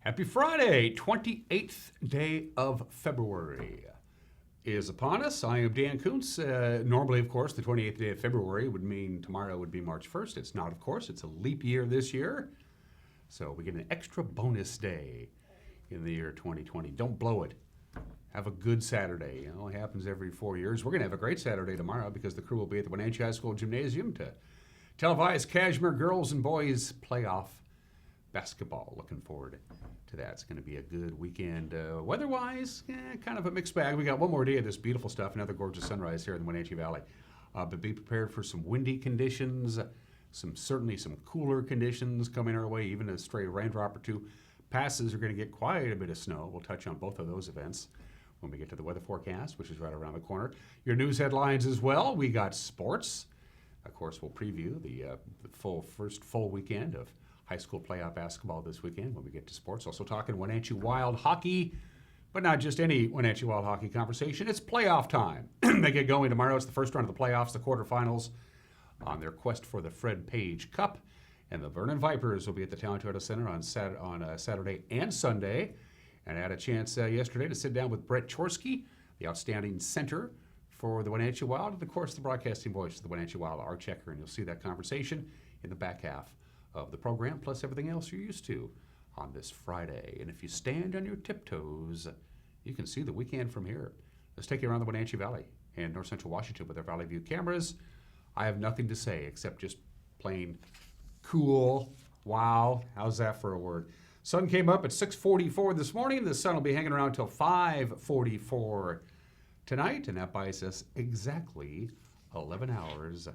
Happy Friday, 28th day of February is upon us. I am Dan Kuntz. Normally, of course, the 28th day of February would mean tomorrow would be March 1st. It's not, of course. It's a leap year this year. So we get an extra bonus day in the year 2020. Don't blow it. Have a good Saturday. It only happens every 4 years. We're going to have a great Saturday tomorrow because the crew will be at the Wenatchee High School Gymnasium to televise Cashmere girls and boys playoff basketball. Looking forward to that. It's going to be a good weekend. Weather-wise, kind of a mixed bag. We got one more day of this beautiful stuff, another gorgeous sunrise here in the Wenatchee Valley. But be prepared for some windy conditions, certainly some cooler conditions coming our way. Even a stray raindrop or two passes are going to get quite a bit of snow. We'll touch on both of those events when we get to the weather forecast, which is right around the corner. Your news headlines as well. We got sports. Of course, we'll preview the first full weekend of high school playoff basketball this weekend when we get to sports. Also talking Wenatchee Wild hockey, but not just any Wenatchee Wild hockey conversation. It's playoff time. They get going tomorrow. It's the first round of the playoffs, the quarterfinals, on their quest for the Fred Page Cup. And the Vernon Vipers will be at the Town Toyota Center on Saturday and Sunday. And I had a chance yesterday to sit down with Brett Chorske, the outstanding center for the Wenatchee Wild, and of course the broadcasting voice of the Wenatchee Wild, Art Ecker. And you'll see that conversation in the back half of the program, plus everything else you're used to on this Friday. And if you stand on your tiptoes, you can see the weekend from here. Let's take you around the Wenatchee Valley and north central Washington with our Valley View cameras. I have nothing to say except just plain cool. Wow, how's that for a word? Sun came up at 6:44 this morning. The sun will be hanging around till 5:44 tonight, and that buys us exactly 11 hours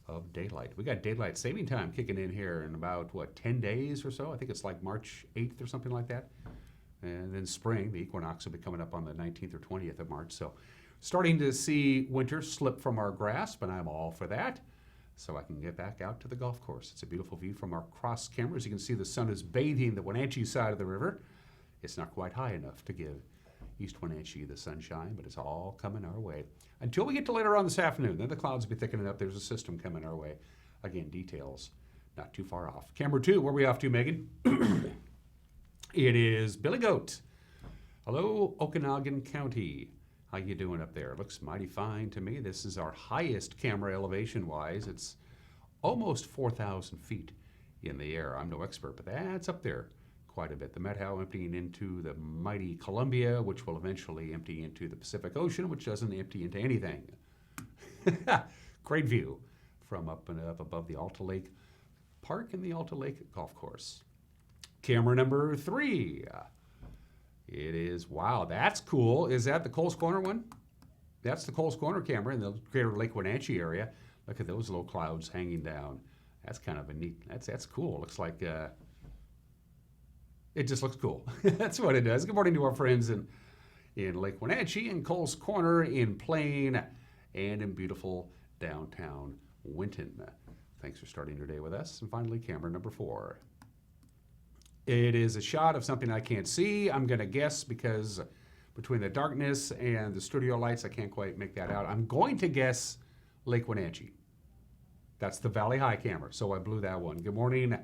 of daylight. We got daylight saving time kicking in here in about, 10 days or so? I think it's like March 8th or something like that. And then spring, the equinox will be coming up on the 19th or 20th of March. So starting to see winter slip from our grasp, and I'm all for that. So I can get back out to the golf course. It's a beautiful view from our cross cameras. You can see the sun is bathing the Wenatchee side of the river. It's not quite high enough to give East Wenatchee the sunshine, but it's all coming our way. Until we get to later on this afternoon, then the clouds will be thickening up. There's a system coming our way. Again, details not too far off. Camera 2, where are we off to, Megan? It is Billy Goat. Hello, Okanagan County. How you doing up there? Looks mighty fine to me. This is our highest camera elevation-wise. It's almost 4,000 feet in the air. I'm no expert, but that's up there quite a bit. The Methow emptying into the mighty Columbia, which will eventually empty into the Pacific Ocean, which doesn't empty into anything. Great view from up and up above the Alta Lake Park and the Alta Lake Golf Course. Camera number 3. It is, wow, that's cool. Is that the Coles Corner one? That's the Coles Corner camera in the greater Lake Wenatchee area. Look at those low clouds hanging down. That's kind of a neat, that's cool. Looks like, it just looks cool. That's what it does. Good morning to our friends in Lake Wenatchee and Coles Corner in Plain and in beautiful downtown Winton. Thanks for starting your day with us. And finally, camera number 4. It is a shot of something I can't see. I'm going to guess because between the darkness and the studio lights, I can't quite make that out. I'm going to guess Lake Wenatchee. That's the Valley High camera, so I blew that one. Good morning,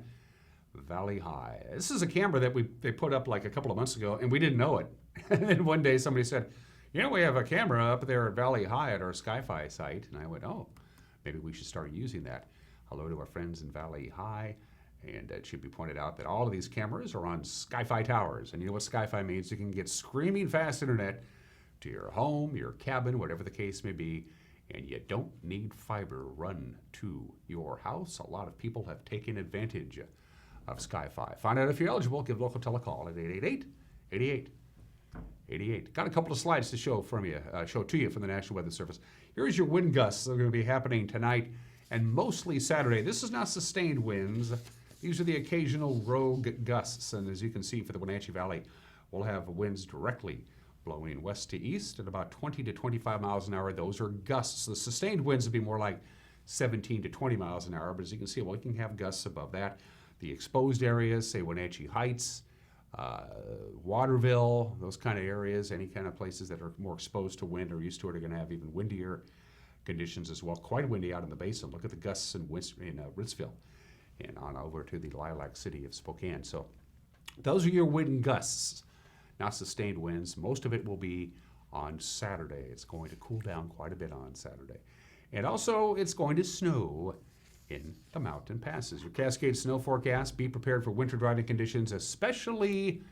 Valley High. This is a camera that they put up like a couple of months ago, and we didn't know it. And then one day somebody said, we have a camera up there at Valley High at our Sky-Fi site. And I went, oh, maybe we should start using that. Hello to our friends in Valley High. And it should be pointed out that all of these cameras are on Sky-Fi towers. And you know what Sky-Fi means? You can get screaming fast internet to your home, your cabin, whatever the case may be. And you don't need fiber run to your house. A lot of people have taken advantage of Sky-Fi. Find out if you're eligible. Give local tele call at 888-88-88. Got a couple of slides to show to you from the National Weather Service. Here's your wind gusts that are going to be happening tonight and mostly Saturday. This is not sustained winds. These are the occasional rogue gusts, and as you can see for the Wenatchee Valley, we'll have winds directly blowing west to east at about 20 to 25 miles an hour. Those are gusts. The sustained winds would be more like 17 to 20 miles an hour, but as you can see, we can have gusts above that. The exposed areas, say Wenatchee Heights, Waterville, those kind of areas, any kind of places that are more exposed to wind or used to it are going to have even windier conditions as well. Quite windy out in the basin. Look at the gusts in Ritzville and on over to the Lilac City of Spokane. So Those are your wind gusts, not sustained winds. Most of it will be on Saturday. It's going to cool down quite a bit on Saturday. And also, it's going to snow in the mountain passes. Your Cascade snow forecast, be prepared for winter driving conditions, especially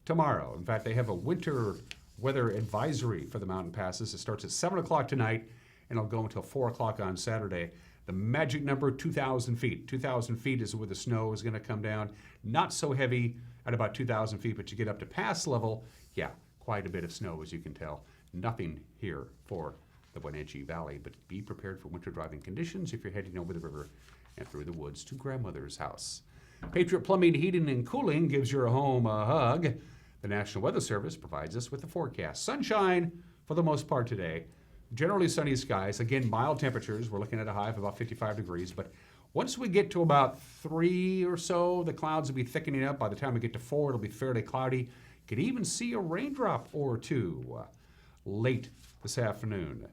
tomorrow. In fact, they have a winter weather advisory for the mountain passes. It starts at 7 o'clock tonight, and it'll go until 4 o'clock on Saturday. The magic number, 2,000 feet. 2,000 feet is where the snow is going to come down. Not so heavy at about 2,000 feet, but you get up to pass level, yeah, quite a bit of snow, as you can tell. Nothing here for the Wenatchee Valley, but be prepared for winter driving conditions if you're heading over the river and through the woods to grandmother's house. Patriot Plumbing, Heating, and Cooling gives your home a hug. The National Weather Service provides us with the forecast. Sunshine for the most part today. Generally sunny skies. Again, mild temperatures. We're looking at a high of about 55 degrees. But once we get to about 3 or so, the clouds will be thickening up. By the time we get to 4, it'll be fairly cloudy. Could even see a raindrop or two late this afternoon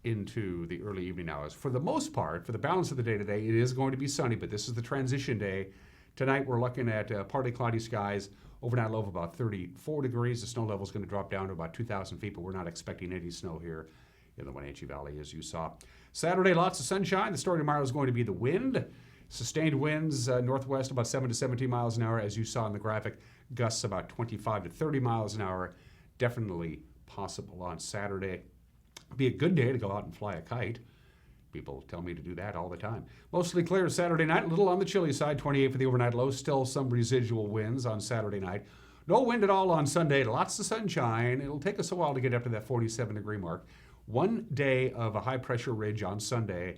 into the early evening hours. For the most part, for the balance of the day today, it is going to be sunny, but this is the transition day. Tonight, we're looking at partly cloudy skies, overnight low of about 34 degrees. The snow level is going to drop down to about 2,000 feet, but we're not expecting any snow here in the Wenatchee Valley, as you saw. Saturday, lots of sunshine. The story tomorrow is going to be the wind. Sustained winds, northwest about 7 to 17 miles an hour, as you saw in the graphic. Gusts about 25 to 30 miles an hour. Definitely possible on Saturday. Be a good day to go out and fly a kite. People tell me to do that all the time. Mostly clear Saturday night, a little on the chilly side, 28 for the overnight low. Still some residual winds on Saturday night. No wind at all on Sunday, lots of sunshine. It'll take us a while to get up to that 47-degree mark. One day of a high-pressure ridge on Sunday,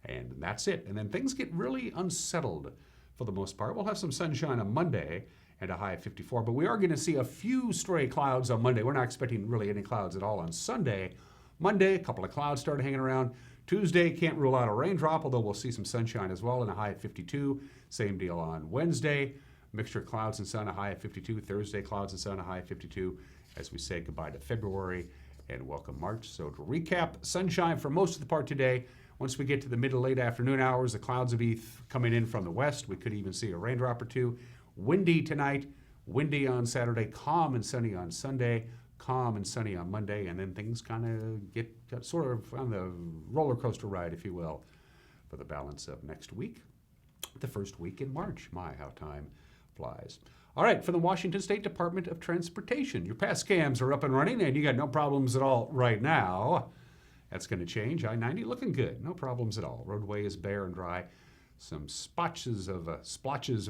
and that's it. And then things get really unsettled for the most part. We'll have some sunshine on Monday and a high of 54, but we are going to see a few stray clouds on Monday. We're not expecting really any clouds at all on Sunday. Monday, a couple of clouds start hanging around. Tuesday, can't rule out a raindrop, although we'll see some sunshine as well and a high of 52. Same deal on Wednesday. Mixture of clouds and sun, a high of 52. Thursday, clouds and sun, a high of 52. As we say goodbye to February and welcome March. So to recap, sunshine for most of the part today. Once we get to the mid to late afternoon hours, the clouds will be coming in from the west. We could even see a raindrop or two. Windy tonight, windy on Saturday, calm and sunny on Sunday. Calm and sunny on Monday, and then things kind of get sort of on the roller coaster ride, if you will, for the balance of next week, the first week in March. My, how time flies. All right, from the Washington State Department of Transportation, your pass cams are up and running, and you got no problems at all right now. That's going to change. I-90 looking good, no problems at all. Roadway is bare and dry. Some splotches of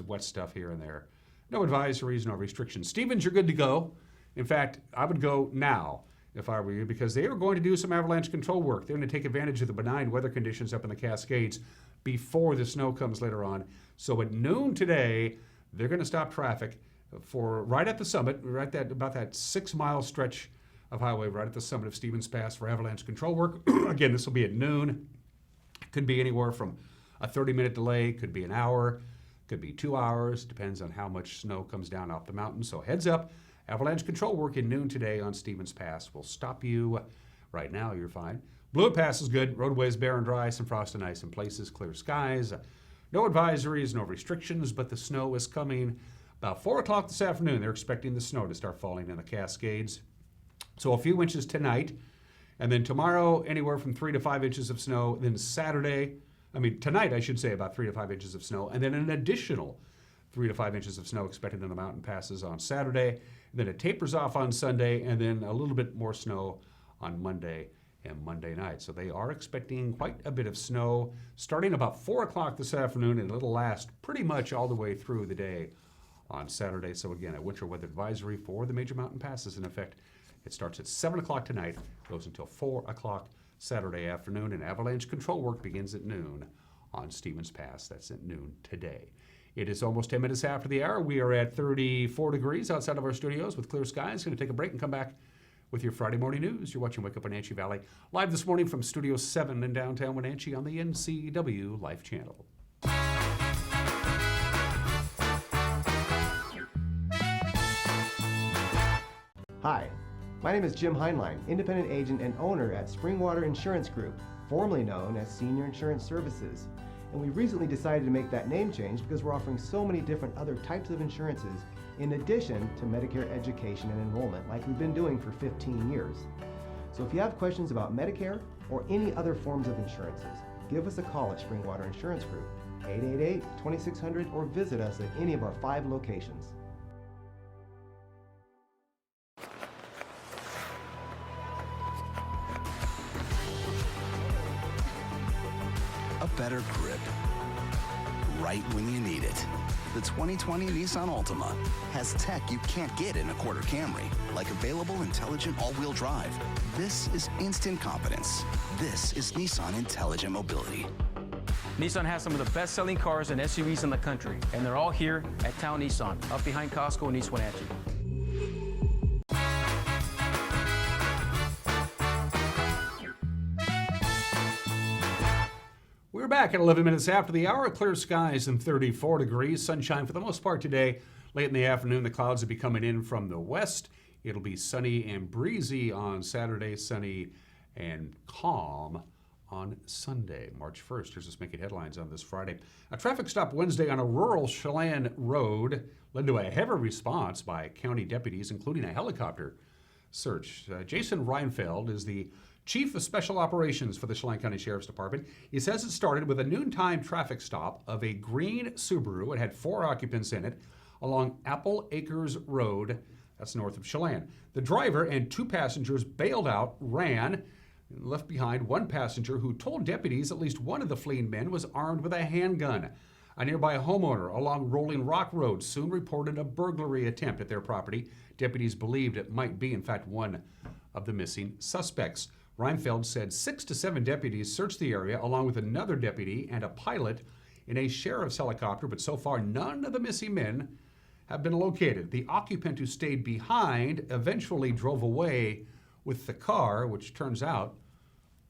wet stuff here and there. No advisories, no restrictions. Stevens, you're good to go. In fact, I would go now if I were you, because they are going to do some avalanche control work. They're going to take advantage of the benign weather conditions up in the Cascades before the snow comes later on. So at noon today, they're going to stop traffic for right at the summit, about that 6-mile stretch of highway right at the summit of Stevens Pass for avalanche control work. Again, this will be at noon. Could be anywhere from a 30-minute delay, could be an hour, could be 2 hours, depends on how much snow comes down off the mountain. So heads up. Avalanche control work at noon today on Stevens Pass will stop you. Right now, you're fine. Blewett Pass is good. Roadways bare and dry, some frost and ice in places, clear skies. No advisories, no restrictions, but the snow is coming. About 4 o'clock this afternoon, they're expecting the snow to start falling in the Cascades. So a few inches tonight, and then tomorrow, anywhere from 3 to 5 inches of snow. Then tonight, I should say, about 3 to 5 inches of snow, and then an additional 3 to 5 inches of snow expected in the mountain passes on Saturday. Then it tapers off on Sunday, and then a little bit more snow on Monday and Monday night. So they are expecting quite a bit of snow starting about 4 o'clock this afternoon, and it'll last pretty much all the way through the day on Saturday. So again, a winter weather advisory for the major mountain passes in effect. It starts at 7 o'clock tonight, goes until 4 o'clock Saturday afternoon, and avalanche control work begins at noon on Stevens Pass. That's at noon today. It is almost 10 minutes after the hour. We are at 34 degrees outside of our studios with clear skies. Going to take a break and come back with your Friday morning news. You're watching Wake Up Wenatchee Valley live this morning from Studio 7 in downtown Wenatchee on the NCW Life Channel. Hi, my name is Jim Heinlein, independent agent and owner at Springwater Insurance Group, formerly known as Senior Insurance Services. And we recently decided to make that name change because we're offering so many different other types of insurances in addition to Medicare education and enrollment like we've been doing for 15 years. So if you have questions about Medicare or any other forms of insurances, give us a call at Springwater Insurance Group, 888-2600, or visit us at any of our 5 locations. A better grip, right when you need it. The 2020 Nissan Altima has tech you can't get in a quarter Camry, like available intelligent all-wheel drive. This is instant confidence. This is Nissan Intelligent Mobility. Nissan has some of the best-selling cars and SUVs in the country, and they're all here at Town Nissan, up behind Costco in East Wenatchee. We're back at 11 minutes after the hour. Clear skies and 34 degrees. Sunshine for the most part today. Late in the afternoon, the clouds will be coming in from the west. It'll be sunny and breezy on Saturday, sunny and calm on Sunday, March 1st. Here's what's making headlines on this Friday. A traffic stop Wednesday on a rural Chelan road led to a heavy response by county deputies, including a helicopter search. Jason Reinfeld is the Chief of Special Operations for the Chelan County Sheriff's Department. He says it started with a noontime traffic stop of a green Subaru. It had 4 occupants in it along Apple Acres Road. That's north of Chelan. The driver and 2 passengers bailed out, ran, and left behind one passenger who told deputies at least one of the fleeing men was armed with a handgun. A nearby homeowner along Rolling Rock Road soon reported a burglary attempt at their property. Deputies believed it might be, in fact, one of the missing suspects. Reinfeld said 6 to 7 deputies searched the area along with another deputy and a pilot in a sheriff's helicopter, but so far none of the missing men have been located. The occupant who stayed behind eventually drove away with the car, which turns out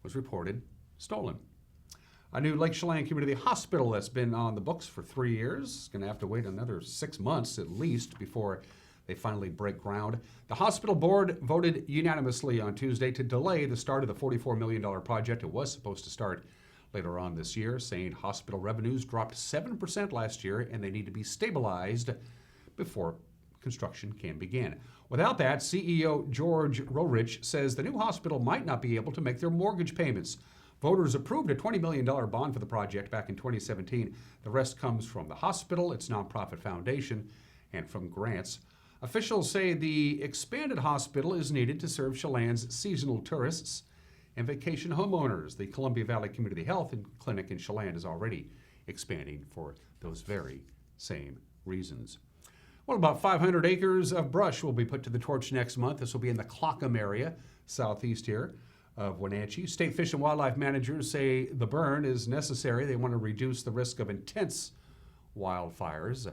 was reported stolen. A new Lake Chelan Community Hospital that's been on the books for 3 years is going to have to wait another 6 months at least before they finally break ground. The hospital board voted unanimously on Tuesday to delay the start of the $44 million project. It was supposed to start later on this year, saying hospital revenues dropped 7% last year and they need to be stabilized before construction can begin. Without that, CEO George Rorich says the new hospital might not be able to make their mortgage payments. Voters approved a $20 million bond for the project back in 2017. The rest comes from the hospital, its nonprofit foundation, and from grants. Officials say the expanded hospital is needed to serve Chelan's seasonal tourists and vacation homeowners. The Columbia Valley Community Health Clinic in Chelan is already expanding for those very same reasons. Well, about 500 acres of brush will be put to the torch next month. This will be in the Clockham area, southeast here of Wenatchee. State Fish and Wildlife managers say the burn is necessary. They want to reduce the risk of intense wildfires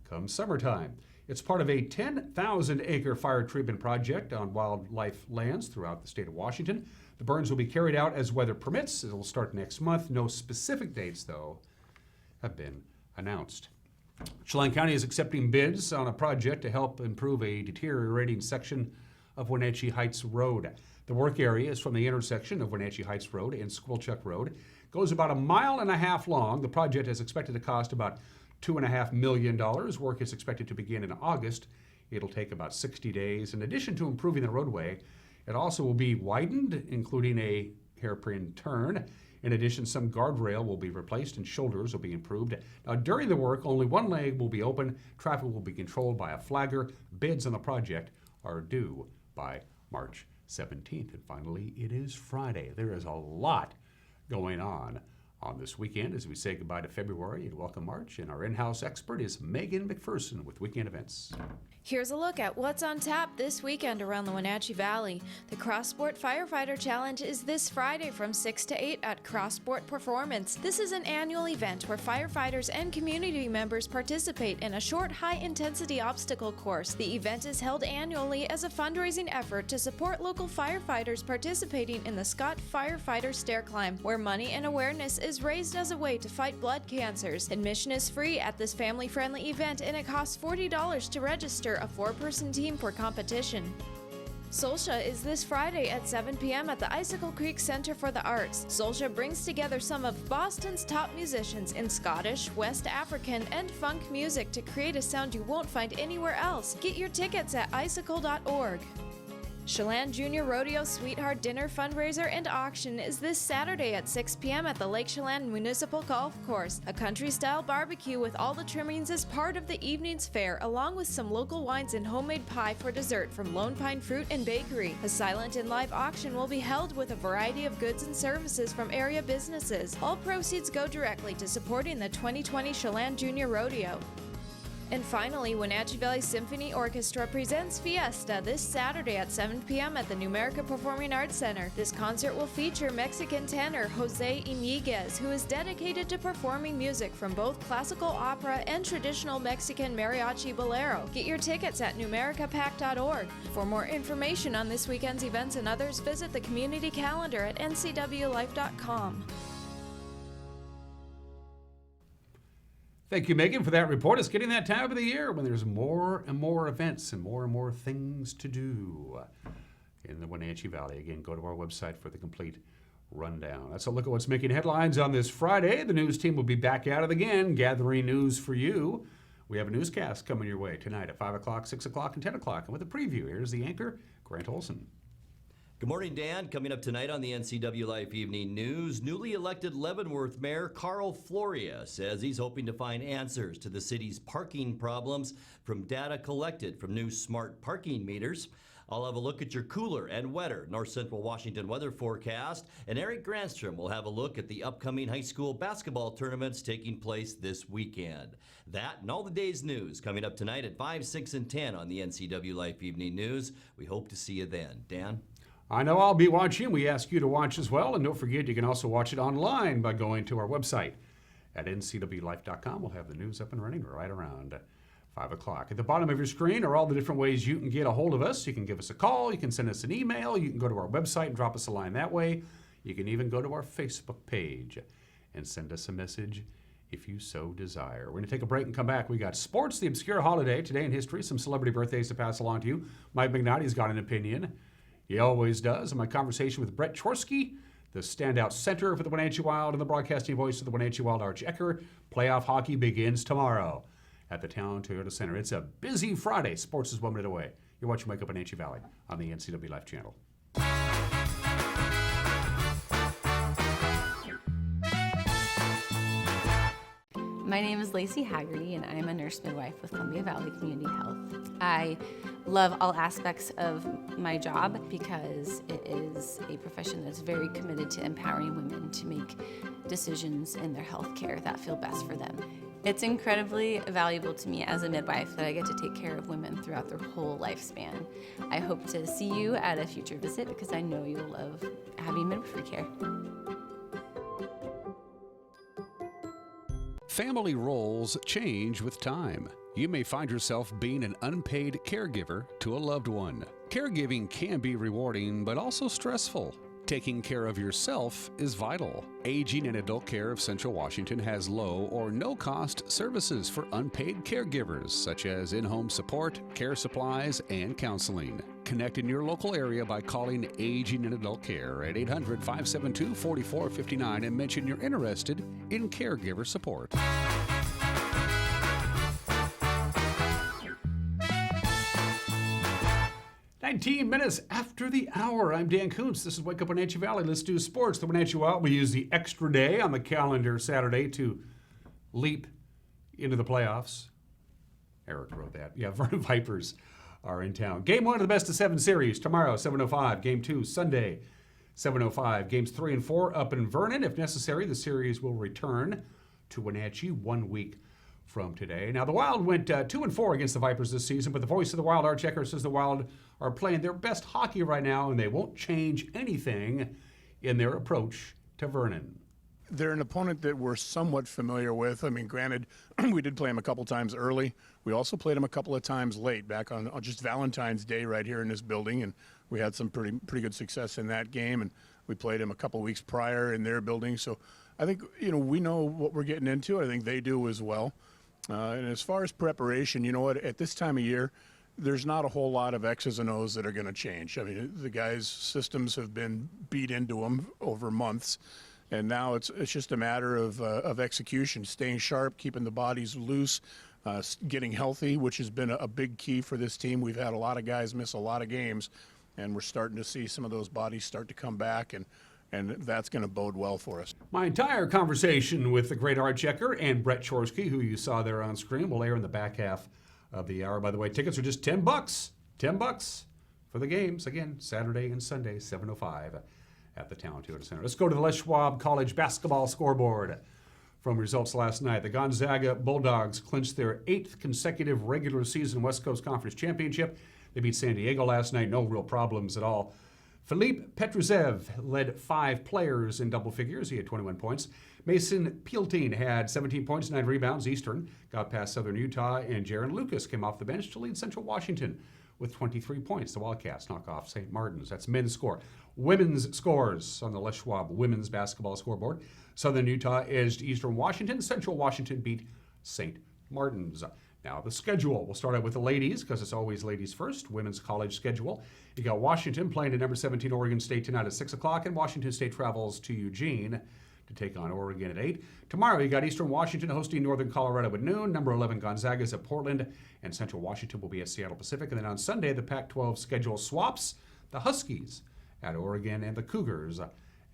come summertime. It's part of a 10,000-acre fire treatment project on wildlife lands throughout the state of Washington. The burns will be carried out as weather permits. It'll start next month. No specific dates, though, have been announced. Chelan County is accepting bids on a project to help improve a deteriorating section of Wenatchee Heights Road. The work area is from the intersection of Wenatchee Heights Road and Squilchuck Road. It goes about 1.5 miles long. The project is expected to cost about $2.5 million. Work is expected to begin in August. It'll take about 60 days. In addition to improving the roadway, it also will be widened, including a hairpin turn. In addition, some guardrail will be replaced and shoulders will be improved. Now, during the work, only one lane will be open. Traffic will be controlled by a flagger. Bids on the project are due by March 17th. And finally, it is Friday. There is a lot going on this weekend as we say goodbye to February and welcome March. And our in-house expert is Megan McPherson with Weekend Events. Here's a look at what's on tap this weekend around the Wenatchee Valley. The CrosSport Firefighter Challenge is this Friday from 6 to 8 at CrosSport Performance. This is an annual event where firefighters and community members participate in a short, high-intensity obstacle course. The event is held annually as a fundraising effort to support local firefighters participating in the Scott Firefighter Stair Climb, where money and awareness is raised as a way to fight blood cancers. Admission is free at this family-friendly event and it costs $40 to register a 4-person team for competition. Solsha is this Friday at 7 p.m. at the Icicle Creek Center for the Arts. Solsha brings together some of Boston's top musicians in Scottish, West African, and funk music to create a sound you won't find anywhere else. Get your tickets at icicle.org. Chelan Junior Rodeo Sweetheart Dinner Fundraiser and Auction is this Saturday at 6 p.m. at the Lake Chelan Municipal Golf Course. A country-style barbecue with all the trimmings is part of the evening's fare, along with some local wines and homemade pie for dessert from Lone Pine Fruit and Bakery. A silent and live auction will be held with a variety of goods and services from area businesses. All proceeds go directly to supporting the 2020 Chelan Junior Rodeo. And finally, Wenatchee Valley Symphony Orchestra presents Fiesta this Saturday at 7 p.m. at the Numerica Performing Arts Center. This concert will feature Mexican tenor Jose Iñiguez, who is dedicated to performing music from both classical opera and traditional Mexican mariachi bolero. Get your tickets at numericapac.org. For more information on this weekend's events and others, visit the community calendar at ncwlife.com. Thank you, Megan, for that report. It's getting that time of the year when there's more and more events and more things to do in the Wenatchee Valley. Again, go to our website for the complete rundown. That's a look at what's making headlines on this Friday. The news team will be back at it again, gathering news for you. We have a newscast coming your way tonight at 5 o'clock, 6 o'clock, and 10 o'clock. And with a preview, here's the anchor, Grant Olson. Good morning, Dan. Coming up tonight on the NCW Life Evening News, newly elected Leavenworth Mayor Carl Floria says he's hoping to find answers to the city's parking problems from data collected from new smart parking meters. I'll have a look at your cooler and wetter North Central Washington weather forecast, and Eric Granstrom will have a look at the upcoming high school basketball tournaments taking place this weekend. That and all the day's news coming up tonight at 5, 6, and 10 on the NCW Life Evening News. We hope to see you then. Dan? I know I'll be watching. We ask you to watch as well. And don't forget, you can also watch it online by going to our website at ncwlife.com. We'll have the news up and running right around 5 o'clock. At the bottom of your screen are all the different ways you can get a hold of us. You can give us a call. You can send us an email. You can go to our website and drop us a line that way. You can even go to our Facebook page and send us a message if you so desire. We're going to take a break and come back. We got sports, the obscure holiday, today in history, some celebrity birthdays to pass along to you. Mike McNally's got an opinion. He always does. In my conversation with Brett Chorske, the standout center for the Wenatchee Wild and the broadcasting voice of the Wenatchee Wild, Arch Ecker. Playoff hockey begins tomorrow at the Town Toyota Center. It's a busy Friday. Sports is 1 minute away. You're watching Wake Up Wenatchee Valley on the NCW Life channel. My name is Lacey Haggerty, and I'm a nurse midwife with Columbia Valley Community Health. I love all aspects of my job because it is a profession that's very committed to empowering women to make decisions in their health care that feel best for them. It's incredibly valuable to me as a midwife that I get to take care of women throughout their whole lifespan. I hope to see you at a future visit because I know you'll love having midwifery care. Family roles change with time. You may find yourself being an unpaid caregiver to a loved one. Caregiving can be rewarding, but also stressful. Taking care of yourself is vital. Aging and Adult Care of Central Washington has low or no cost services for unpaid caregivers, such as in-home support, care supplies, and counseling. Connect in your local area by calling Aging and Adult Care at 800-572-4459 and mention you're interested in caregiver support. 19 minutes after the hour. I'm Dan Kuntz. This is Wake Up Wenatchee Valley. Let's do sports. The Wenatchee Wild will use the extra day on the calendar Saturday to leap into the playoffs. Eric wrote that. Yeah, Vernon Vipers are in town. Game 1 of the best of 7 series tomorrow, 7:05. Game 2 Sunday, 7:05. Games 3 and 4 up in Vernon. If necessary, the series will return to Wenatchee 1 week from today. Now, the Wild went 2 and 4 against the Vipers this season, but the voice of the Wild, Arch Ecker, says the Wild are playing their best hockey right now, and they won't change anything in their approach to Vernon. They're an opponent that we're somewhat familiar with. I mean, granted, we did play them a couple times early. We also played them a couple of times late, back on just Valentine's Day right here in this building, and we had some pretty good success in that game, and we played them a couple of weeks prior in their building. So I think, we know what we're getting into. I think they do as well. And as far as preparation, you know what, at this time of year, there's not a whole lot of X's and O's that are going to change. I mean, the guys' systems have been beat into them over months, and now it's just a matter of execution, staying sharp, keeping the bodies loose, getting healthy, which has been a big key for this team. We've had a lot of guys miss a lot of games, and we're starting to see some of those bodies start to come back, and that's going to bode well for us. My entire conversation with the great Art Ecker and Brett Chorske, who you saw there on screen, will air in the back half of the hour. By the way, tickets are just $10. $10 for the games. Again, Saturday and Sunday, 7:05 at the Town Toyota Center. Let's go to the Les Schwab College basketball scoreboard. From results last night, the Gonzaga Bulldogs clinched their 8th consecutive regular season West Coast Conference Championship. They beat San Diego last night, no real problems at all. Philippe Petrusev led 5 players in double figures. He had 21 points. Mason Pieltine had 17 points, 9 rebounds. Eastern got past Southern Utah, and Jaron Lucas came off the bench to lead Central Washington with 23 points. The Wildcats knock off St. Martin's. That's men's score. Women's scores on the Les Schwab women's basketball scoreboard. Southern Utah edged Eastern Washington. Central Washington beat St. Martin's. Now the schedule. We'll start out with the ladies because it's always ladies first. Women's college schedule. You got Washington playing at number 17 Oregon State tonight at 6 o'clock, and Washington State travels to Eugene to take on Oregon at 8. Tomorrow you got Eastern Washington hosting Northern Colorado at noon. Number 11 Gonzaga is at Portland, and Central Washington will be at Seattle Pacific. And then on Sunday, the Pac-12 schedule swaps. The Huskies at Oregon and the Cougars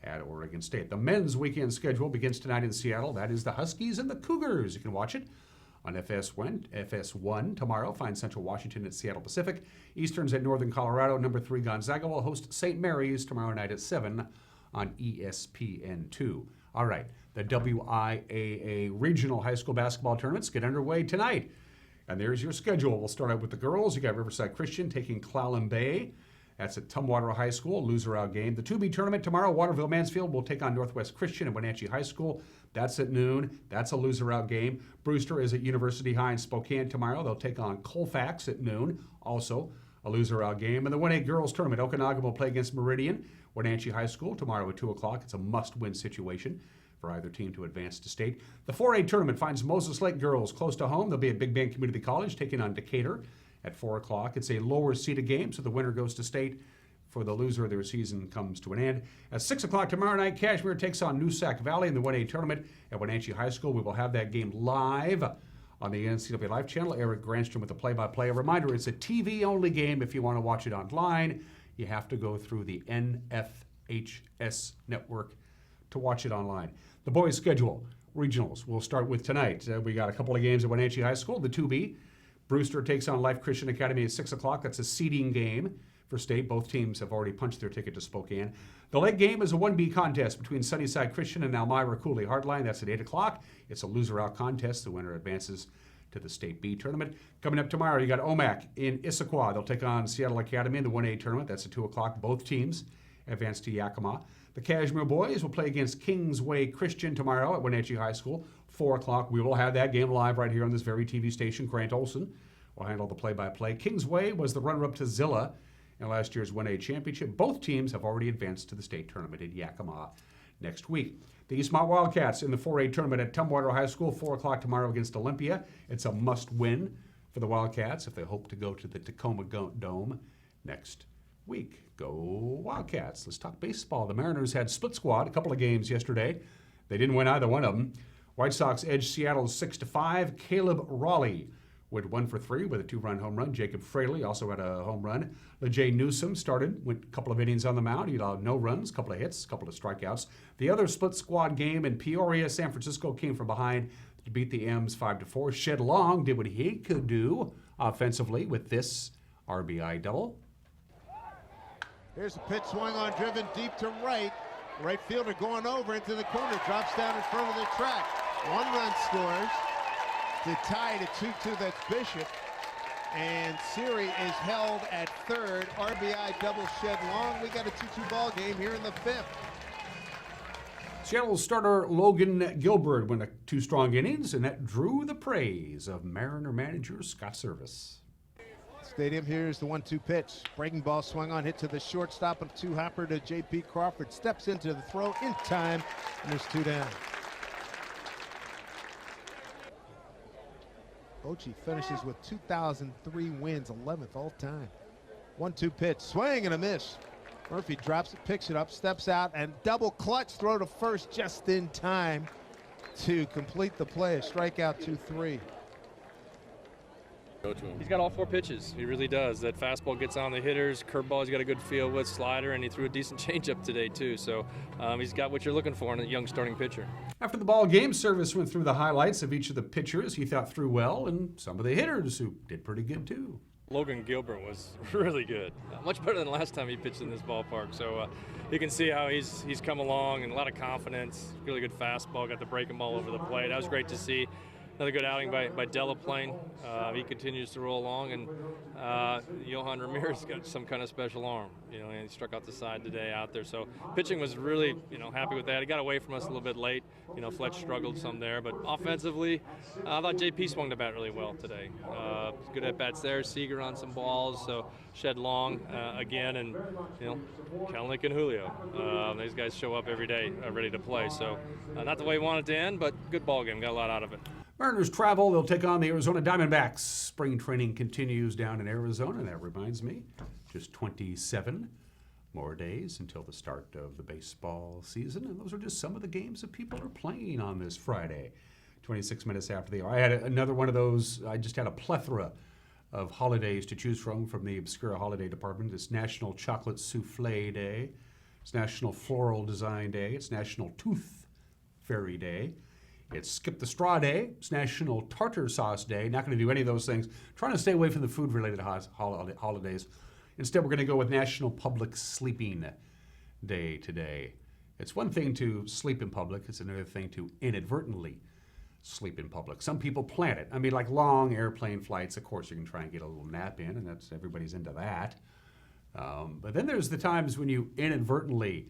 at Oregon State. The men's weekend schedule begins tonight in Seattle. That is the Huskies and the Cougars. You can watch it on FS1 tomorrow. Find Central Washington at Seattle Pacific. Eastern's at Northern Colorado. Number 3 Gonzaga will host St. Mary's tomorrow night at 7 on ESPN2. All right, the WIAA Regional High School Basketball Tournaments get underway tonight. And there's your schedule. We'll start out with the girls. You got Riverside Christian taking Clallam Bay. That's at Tumwater High School, loser-out game. The 2B tournament tomorrow, Waterville Mansfield will take on Northwest Christian at Wenatchee High School. That's at noon. That's a loser-out game. Brewster is at University High in Spokane tomorrow. They'll take on Colfax at noon, also a loser-out game. And the 1A girls tournament, Okanagan will play against Meridian, Wenatchee High School tomorrow at 2 o'clock. It's a must-win situation for either team to advance to state. The 4A tournament finds Moses Lake girls close to home. They'll be at Big Bend Community College taking on Decatur at 4 o'clock. It's a lower-seeded game, so the winner goes to state. For the loser, their season comes to an end. At 6 o'clock tomorrow night, Kashmir takes on Noosac Valley in the 1A tournament at Wenatchee High School. We will have that game live on the NCAA Live channel. Eric Granstrom with the play-by-play. A reminder, it's a TV-only game. If you want to watch it online, you have to go through the NFHS network to watch it online. The boys' schedule, regionals, we'll start with tonight. We got a couple of games at Wenatchee High School. The 2B, Brewster takes on Life Christian Academy at 6 o'clock. That's a seeding game for state. Both teams have already punched their ticket to Spokane. The leg game is a 1B contest between Sunnyside Christian and Elmira Cooley Heartline. That's at 8 o'clock. It's a loser-out contest. The winner advances to the State B tournament. Coming up tomorrow, you got OMAC in Issaquah. They'll take on Seattle Academy in the 1A tournament. That's at 2 o'clock. Both teams advance to Yakima. The Kashmir boys will play against Kingsway Christian tomorrow at Wenatchee High School, 4 o'clock. We will have that game live right here on this very TV station. Grant Olson will handle the play-by-play. Kingsway was the runner-up to Zilla in last year's 1A championship. Both teams have already advanced to the state tournament in Yakima next week. The Eastmont Wildcats in the 4A tournament at Tumwater High School, 4 o'clock tomorrow against Olympia. It's a must-win for the Wildcats if they hope to go to the Tacoma Dome next week. Go Wildcats. Let's talk baseball. The Mariners had split squad, a couple of games yesterday. They didn't win either one of them. White Sox edged Seattle 6-5. Caleb Raleigh went 1 for 3 with a 2-run home run. Jacob Fraley also had a home run. LeJay Newsome went a couple of innings on the mound. He allowed no runs, a couple of hits, a couple of strikeouts. The other split squad game in Peoria, San Francisco came from behind to beat the M's 5-4. Shed Long did what he could do offensively with this RBI double. Here's a pitch swung on, driven deep to right. Right fielder going over into the corner, drops down in front of the track. 1 run scores to tie to 2-2. That's Bishop. And Siri is held at third. RBI double Shed Long. We got a 2-2 ball game here in the 5th. Seattle starter Logan Gilbert went 2 strong innings, and that drew the praise of Mariner manager Scott Service. Stadium, here's the 1-2 pitch. Breaking ball swung on, hit to the shortstop, and 2-hopper to J.P. Crawford. Steps into the throw in time, and there's 2 down. Ochi finishes with 2003 wins, 11th all time. 1-2 pitch, swing and a miss. Murphy drops it, picks it up, steps out, and double clutch throw to first just in time to complete the play. A strikeout, 2-3. He's got all 4 pitches. He really does. That fastball gets on the hitters, curveball he's got a good feel with, slider, and he threw a decent changeup today too. So he's got what you're looking for in a young starting pitcher. After the ball game, Service went through the highlights of each of the pitchers he thought threw well and some of the hitters who did pretty good too. Logan Gilbert was really good, much better than last time he pitched in this ballpark. So you can see how he's come along and a lot of confidence. Really good fastball, got the breaking ball over the plate. That was great to see. Another good outing by Delaplane. He continues to roll along, and Johan Ramirez got some kind of special arm. And he struck out the side today out there. So pitching was really, happy with that. He got away from us a little bit late. Fletch struggled some there, but offensively, I thought JP swung the bat really well today. Good at bats there. Seager on some balls. So Shed Long again, and Kelnick and Julio. These guys show up every day ready to play. So not the way we wanted to end, but good ball game. Got a lot out of it. Mariners travel. They'll take on the Arizona Diamondbacks. Spring training continues down in Arizona. That reminds me, just 27 more days until the start of the baseball season. And those are just some of the games that people are playing on this Friday, 26 minutes after the hour. I had another one of those. I just had a plethora of holidays to choose from the obscure holiday department. It's National Chocolate Souffle Day. It's National Floral Design Day. It's National Tooth Fairy Day. It's Skip the Straw Day. It's National Tartar Sauce Day. Not going to do any of those things. Trying to stay away from the food-related holidays. Instead, we're going to go with National Public Sleeping Day today. It's one thing to sleep in public. It's another thing to inadvertently sleep in public. Some people plan it. I mean, like long airplane flights, of course, you can try and get a little nap in, and everybody's into that. But then there's the times when you inadvertently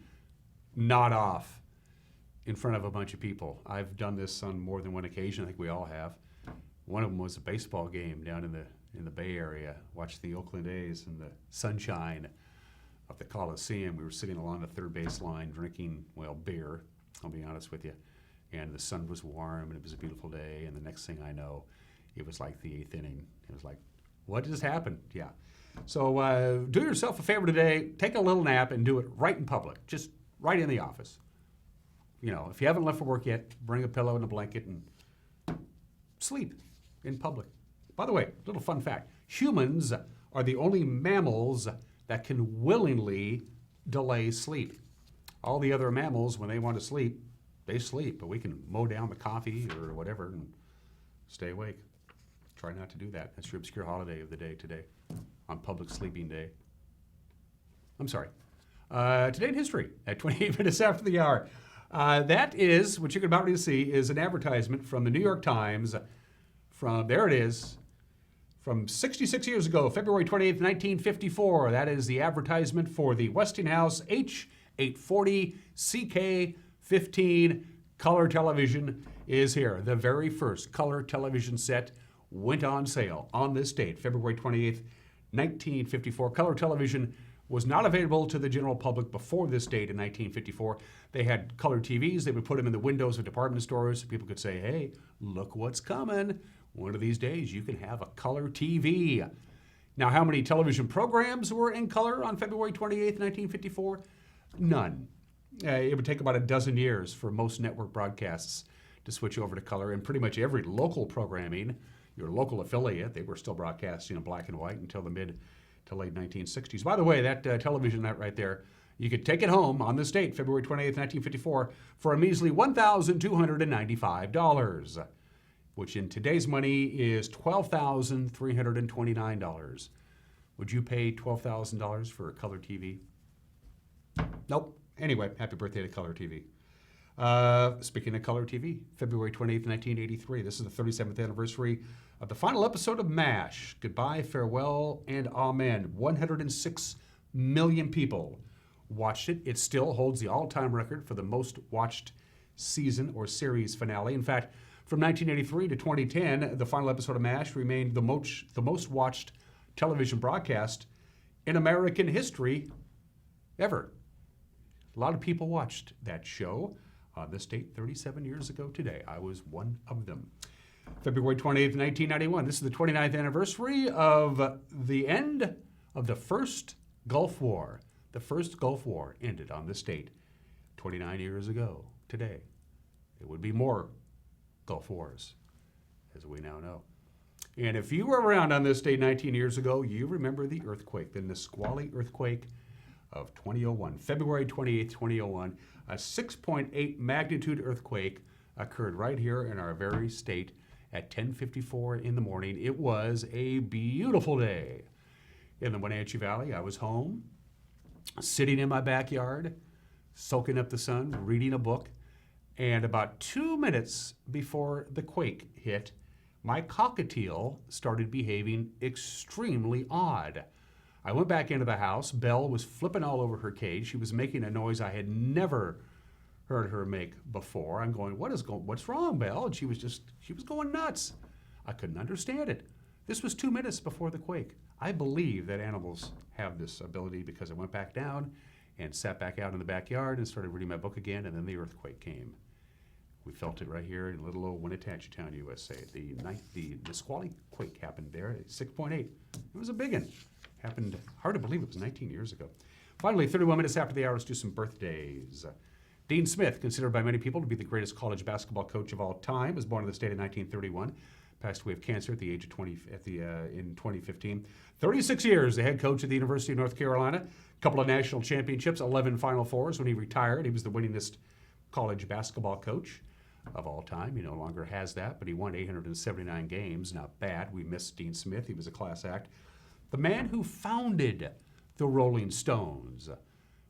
nod off in front of a bunch of people. I've done this on more than one occasion. I think we all have. One of them was a baseball game down in the Bay Area. Watched the Oakland A's in the sunshine of the Coliseum. We were sitting along the third base line drinking, beer, I'll be honest with you. And the sun was warm, and it was a beautiful day. And the next thing I know, it was like the 8th inning. It was like, what just happened? Yeah. So do yourself a favor today. Take a little nap and do it right in public, just right in the office. If you haven't left for work yet, bring a pillow and a blanket and sleep in public. By the way, little fun fact. Humans are the only mammals that can willingly delay sleep. All the other mammals, when they want to sleep, they sleep. But we can mow down the coffee or whatever and stay awake. Try not to do that. That's your obscure holiday of the day today, on Public Sleeping Day. I'm sorry. Today in history, at 28 minutes after the hour. That is, what you're about to see, is an advertisement from the New York Times there it is, from 66 years ago, February 28th, 1954. That is the advertisement for the Westinghouse H840 CK15 color television is here. The very first color television set went on sale on this date, February 28th, 1954. Color television was not available to the general public before this date in 1954. They had color TVs. They would put them in the windows of department stores so people could say, hey, look what's coming. One of these days you can have a color TV. Now, how many television programs were in color on February 28th, 1954? None. It would take about a dozen years for most network broadcasts to switch over to color, and pretty much every local programming, your local affiliate, they were still broadcasting in black and white until the mid to late 1960s. By the way, that television net right there, you could take it home on this date, February 28th, 1954, for a measly $1,295, which in today's money is $12,329. Would you pay $12,000 for a color TV? Nope. Anyway, happy birthday to color TV. Speaking of color TV, February 28th, 1983. This is the 37th anniversary of the final episode of MASH. Goodbye, farewell, and amen. 106 million people watched it. It still holds the all-time record for the most watched season or series finale. In fact, from 1983 to 2010, the final episode of MASH remained the most watched television broadcast in American history ever. A lot of people watched that show on this date 37 years ago today. I was one of them. February 28th, 1991. This is the 29th anniversary of the end of the first Gulf War. The first Gulf War ended on this date 29 years ago today. There would be more Gulf Wars, as we now know. And if you were around on this day 19 years ago, you remember the earthquake, the Nisqually earthquake of 2001. February 28th, 2001, a 6.8 magnitude earthquake occurred right here in our very state at 10:54 in the morning. It was a beautiful day in the Wenatchee Valley. I was home, sitting in my backyard, soaking up the sun, reading a book, and about 2 minutes before the quake hit, my cockatiel started behaving extremely odd. I went back into the house. Belle was flipping all over her cage. She was making a noise I had never heard her make before. I'm going, what's wrong, Belle? And she was going nuts. I couldn't understand it. This was 2 minutes before the quake. I believe that animals have this ability because I went back down and sat back out in the backyard and started reading my book again, and then the earthquake came. We felt it right here in little old Wenatchee Town, USA. The Nisqually quake happened there at 6.8. It was a big one. Happened, hard to believe it was 19 years ago. Finally, 31 minutes after the hour, let's do some birthdays. Dean Smith, considered by many people to be the greatest college basketball coach of all time, was born in the state in 1931. Passed away of cancer at the age of 20 in 2015. 36 years, the head coach at the University of North Carolina. A couple of national championships, 11 Final Fours. When he retired, he was the winningest college basketball coach of all time. He no longer has that, but he won 879 games. Not bad. We miss Dean Smith. He was a class act. The man who founded the Rolling Stones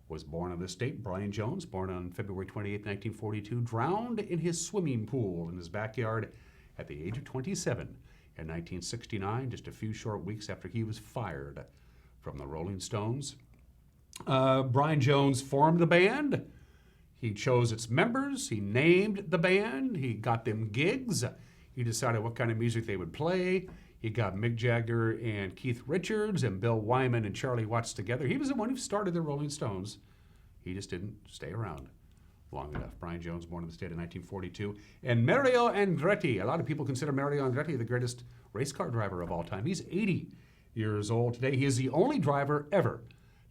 was born on this date. Brian Jones, born on February 28, 1942, drowned in his swimming pool in his backyard at the age of 27 in 1969, just a few short weeks after he was fired from the Rolling Stones. Brian Jones formed the band. He chose its members. He named the band. He got them gigs. He decided what kind of music they would play. He got Mick Jagger and Keith Richards and Bill Wyman and Charlie Watts together. He was the one who started the Rolling Stones. He just didn't stay around long enough. Brian Jones, born in the state in 1942. And Mario Andretti. A lot of people consider Mario Andretti the greatest race car driver of all time. He's 80 years old today. He is the only driver ever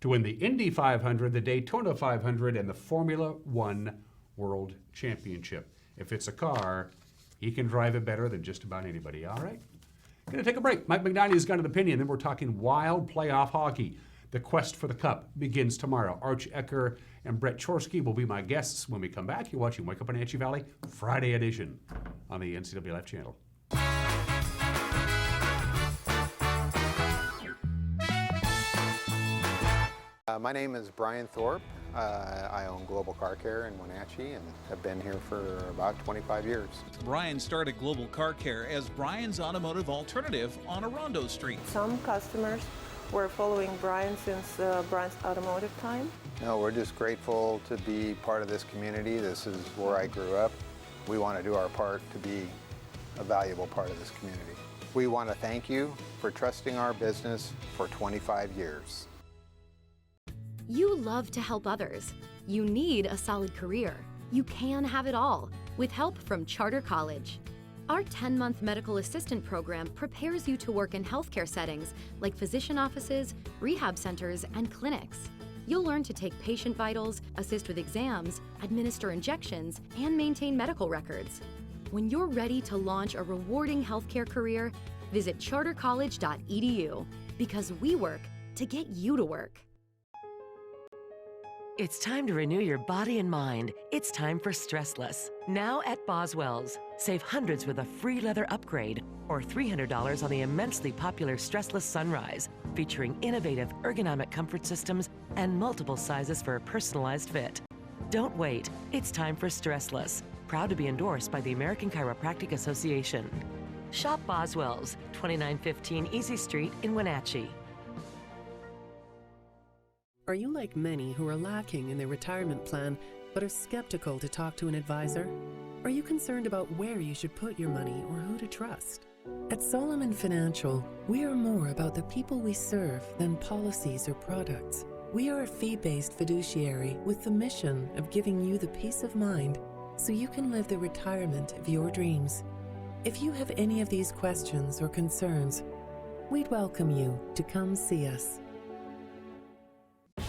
to win the Indy 500, the Daytona 500, and the Formula One World Championship. If it's a car, he can drive it better than just about anybody. All right? Going to take a break. Mike McNally's got an opinion. Then we're talking Wild playoff hockey. The quest for the cup begins tomorrow. Arch Ecker and Brett Chorske will be my guests when we come back. You're watching Wake Up Wenatchee Valley Friday edition on the NCW Life channel. My name is Brian Thorpe. I own Global Car Care in Wenatchee and have been here for about 25 years. Brian started Global Car Care as Brian's automotive alternative on Orondo Street. Some customers were following Brian since Brian's automotive time. No, we're just grateful to be part of this community. This is where I grew up. We want to do our part to be a valuable part of this community. We want to thank you for trusting our business for 25 years. You love to help others. You need a solid career. You can have it all with help from Charter College. Our 10-month medical assistant program prepares you to work in healthcare settings like physician offices, rehab centers, and clinics. You'll learn to take patient vitals, assist with exams, administer injections, and maintain medical records. When you're ready to launch a rewarding healthcare career, visit chartercollege.edu because we work to get you to work. It's time to renew your body and mind. It's time for Stressless. Now at Boswell's. Save hundreds with a free leather upgrade or $300 on the immensely popular Stressless Sunrise, featuring innovative ergonomic comfort systems and multiple sizes for a personalized fit. Don't wait. It's time for Stressless. Proud to be endorsed by the American Chiropractic Association. Shop Boswell's, 2915 Easy Street in Wenatchee. Are you like many who are lacking in their retirement plan but are skeptical to talk to an advisor? Are you concerned about where you should put your money or who to trust? At Solomon Financial, we are more about the people we serve than policies or products. We are a fee-based fiduciary with the mission of giving you the peace of mind so you can live the retirement of your dreams. If you have any of these questions or concerns, we'd welcome you to come see us.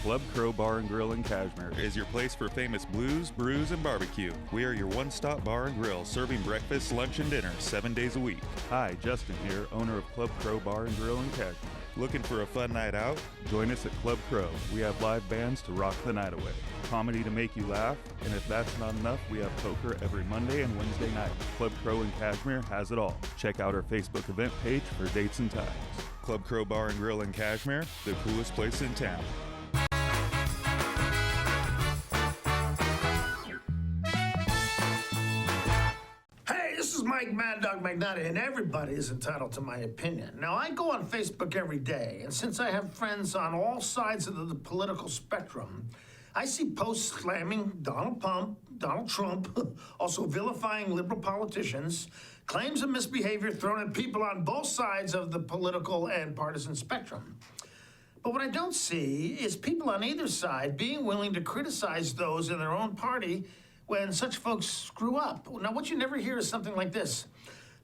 Club Crow Bar and Grill in Cashmere is your place for famous blues, brews, and barbecue. We are your one-stop bar and grill, serving breakfast, lunch, and dinner 7 days a week. Hi, Justin here, owner of Club Crow Bar and Grill in Cashmere. Looking for a fun night out? Join us at Club Crow. We have live bands to rock the night away, comedy to make you laugh, and if that's not enough, we have poker every Monday and Wednesday night. Club Crow in Cashmere has it all. Check out our Facebook event page for dates and times. Club Crow Bar and Grill in Cashmere, the coolest place in town. This is Mike Mad Dog Magnotti, and everybody is entitled to my opinion. Now, I go on Facebook every day, and since I have friends on all sides of the political spectrum, I see posts slamming Donald Trump, also vilifying liberal politicians, claims of misbehavior thrown at people on both sides of the political and partisan spectrum. But what I don't see is people on either side being willing to criticize those in their own party when such folks screw up. Now, what you never hear is something like this.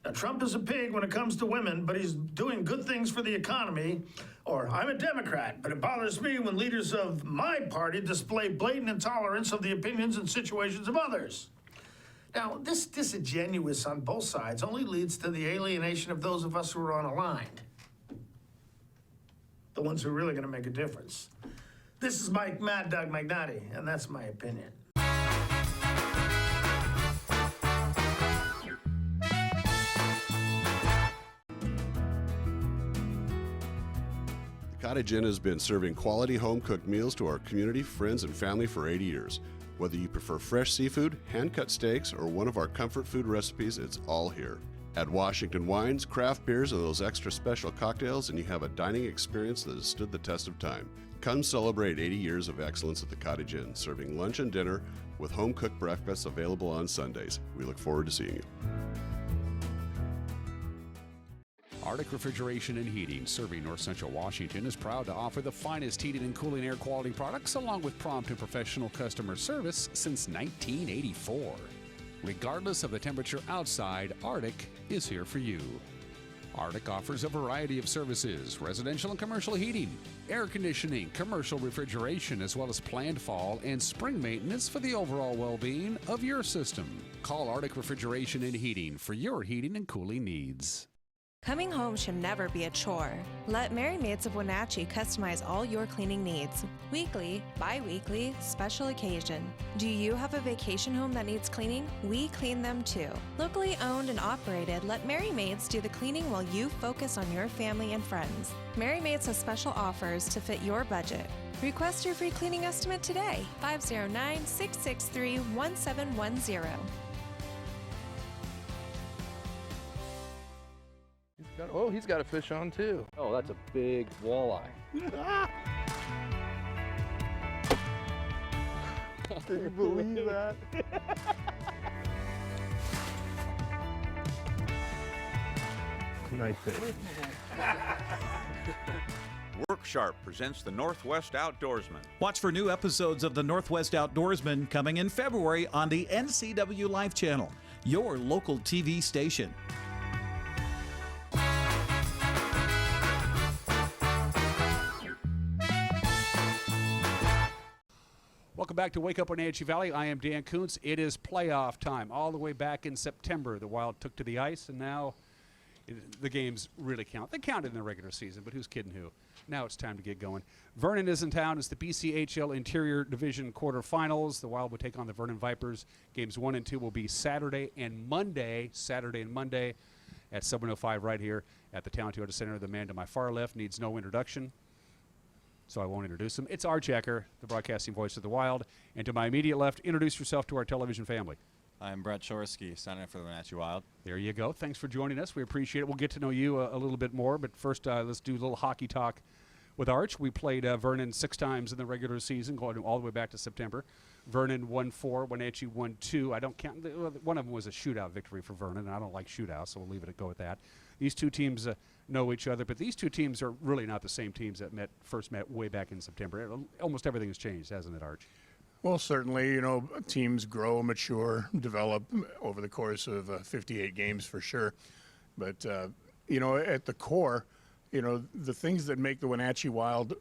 Now, Trump is a pig when it comes to women, but he's doing good things for the economy. Or, I'm a Democrat, but it bothers me when leaders of my party display blatant intolerance of the opinions and situations of others. Now, this disingenuous on both sides only leads to the alienation of those of us who are unaligned. The ones who are really going to make a difference. This is Mike Mad Dog Magnotti, and that's my opinion. Cottage Inn has been serving quality home-cooked meals to our community, friends, and family for 80 years. Whether you prefer fresh seafood, hand-cut steaks, or one of our comfort food recipes, it's all here. Add Washington wines, craft beers, and those extra special cocktails, and you have a dining experience that has stood the test of time. Come celebrate 80 years of excellence at the Cottage Inn, serving lunch and dinner with home-cooked breakfasts available on Sundays. We look forward to seeing you. Arctic Refrigeration and Heating, serving North Central Washington, is proud to offer the finest heating and cooling air quality products along with prompt and professional customer service since 1984. Regardless of the temperature outside, Arctic is here for you. Arctic offers a variety of services: residential and commercial heating, air conditioning, commercial refrigeration, as well as planned fall and spring maintenance for the overall well-being of your system. Call Arctic Refrigeration and Heating for your heating and cooling needs. Coming home should never be a chore. Let Merry Maids of Wenatchee customize all your cleaning needs. Weekly, bi-weekly, special occasion. Do you have a vacation home that needs cleaning? We clean them too. Locally owned and operated, let Merry Maids do the cleaning while you focus on your family and friends. Merry Maids has special offers to fit your budget. Request your free cleaning estimate today. 509-663-1710. He's got a fish on too. Oh, that's a big walleye. Can you believe that? Nice fish. WorkSharp presents the Northwest Outdoorsman. Watch for new episodes of the Northwest Outdoorsman coming in February on the NCW Life Channel, your local TV station. Welcome back to Wake Up Wenatchee Valley. I am Dan Kuntz. It is playoff time. All the way back in September, the Wild took to the ice, and now the games really count. They counted in the regular season, but who's kidding who? Now it's time to get going. Vernon is in town. It's the BCHL Interior Division quarterfinals. The Wild will take on the Vernon Vipers. Games 1 and 2 will be Saturday and Monday at 7:05 right here at the Town Toyota Center. The man to my far left needs no introduction, so I won't introduce him. It's Arch Ecker, the broadcasting voice of the Wild. And to my immediate left, introduce yourself to our television family. I'm Brett Chorske, signing up for the Wenatchee Wild. There you go. Thanks for joining us. We appreciate it. We'll get to know you a little bit more, but first let's do a little hockey talk with Arch. We played Vernon 6 times in the regular season, going all the way back to September. Vernon won 4, Wenatchee won 2. I don't count. One of them was a shootout victory for Vernon, and I don't like shootouts, so we'll leave it at go at that. These two teams know each other, but these two teams are really not the same teams that first met way back in September. Almost everything has changed, hasn't it, Arch? Well, certainly, teams grow, mature, develop over the course of 58 games for sure. But, at the core, the things that make the Wenatchee Wild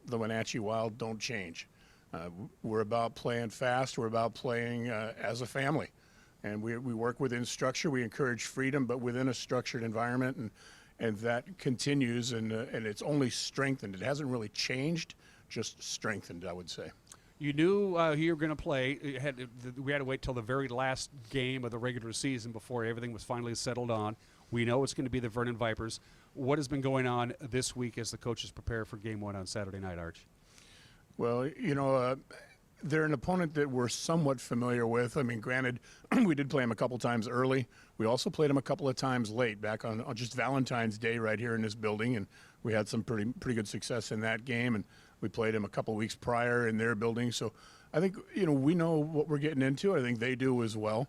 don't change. We're about playing fast. We're about playing as a family. And we work within structure. We encourage freedom, but within a structured environment. And that continues, and it's only strengthened. It hasn't really changed, just strengthened, I would say. You knew who you were going to play. We had to wait till the very last game of the regular season before everything was finally settled on. We know it's going to be the Vernon Vipers. What has been going on this week as the coaches prepare for Game 1 on Saturday night, Arch? Well, they're an opponent that we're somewhat familiar with. I mean, granted, we did play them a couple times early. We also played them a couple of times late, back on just Valentine's Day right here in this building, and we had some pretty good success in that game. And we played them a couple of weeks prior in their building. So I think, we know what we're getting into. I think they do as well.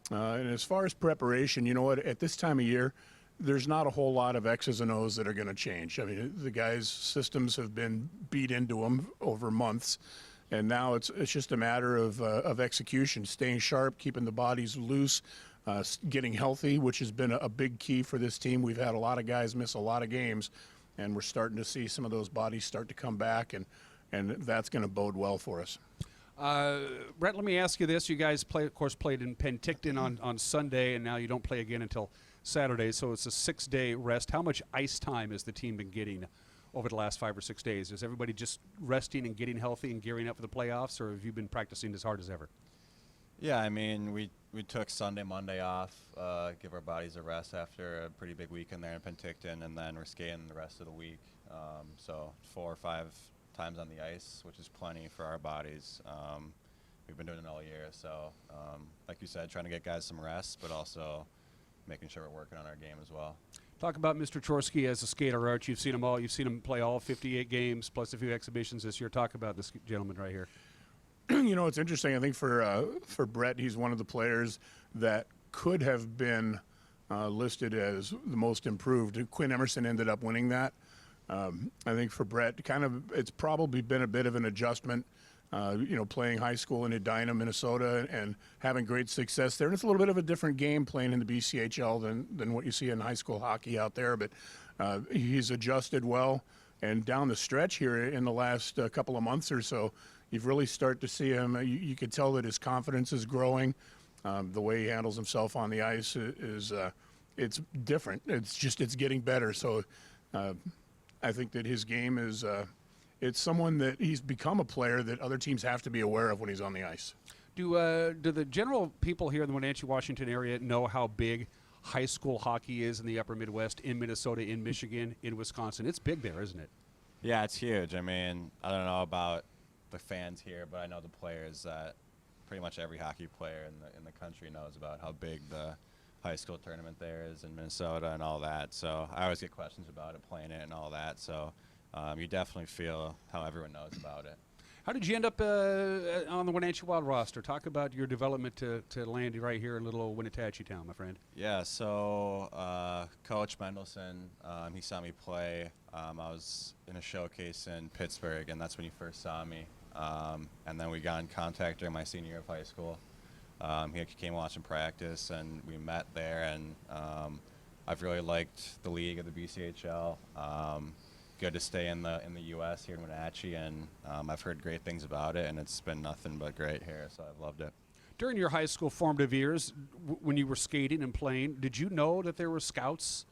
And as far as preparation, at this time of year, there's not a whole lot of X's and O's that are going to change. I mean, the guys' systems have been beat into them over months. And now it's just a matter of execution, staying sharp, keeping the bodies loose, getting healthy, which has been a big key for this team. We've had a lot of guys miss a lot of games, and we're starting to see some of those bodies start to come back, and that's going to bode well for us. Brett, let me ask you this. You guys, played in Penticton on Sunday, and now you don't play again until Saturday, so it's a 6-day rest. How much ice time has the team been getting over the last 5 or 6 days? Is everybody just resting and getting healthy and gearing up for the playoffs, or have you been practicing as hard as ever? Yeah, I mean, we took Sunday, Monday off, give our bodies a rest after a pretty big weekend there in Penticton, and then we're skating the rest of the week. So 4 or 5 times on the ice, which is plenty for our bodies. We've been doing it all year, so like you said, trying to get guys some rest, but also making sure we're working on our game as well. Talk about Mr. Chorske as a skater, Arch. You've seen him all. You've seen him play all 58 games plus a few exhibitions this year. Talk about this gentleman right here. It's interesting. I think for Brett, he's one of the players that could have been listed as the most improved. Quinn Emerson ended up winning that. I think for Brett, it's probably been a bit of an adjustment. Playing high school in Edina, Minnesota, and having great success there. And it's a little bit of a different game playing in the BCHL than what you see in high school hockey out there. But he's adjusted well. And down the stretch here in the last couple of months or so, you've really started to see him. You can tell that his confidence is growing. The way he handles himself on the ice is it's different. It's getting better. So I think that his game is it's someone that he's become a player that other teams have to be aware of when he's on the ice. Do the general people here in the Wenatchee, Washington area know how big high school hockey is in the upper Midwest, in Minnesota, in Michigan, in Wisconsin? It's big there, isn't it? Yeah, it's huge. I mean, I don't know about the fans here, but I know the players that pretty much every hockey player in the country knows about how big the high school tournament there is in Minnesota and all that. So I always get questions about it, playing it and all that. So you definitely feel how everyone knows about it. How did you end up on the Wenatchee Wild roster? Talk about your development to land right here in little old Wenatchee town, my friend. Yeah, so Coach Mendelson, he saw me play. I was in a showcase in Pittsburgh, and that's when he first saw me. And then we got in contact during my senior year of high school. He came watching practice, and we met there, and I've really liked the league of the BCHL. Good to stay in the U.S. here in Wenatchee, and I've heard great things about it, and it's been nothing but great here, so I've loved it. During your high school formative years, when you were skating and playing, did you know that there were scouts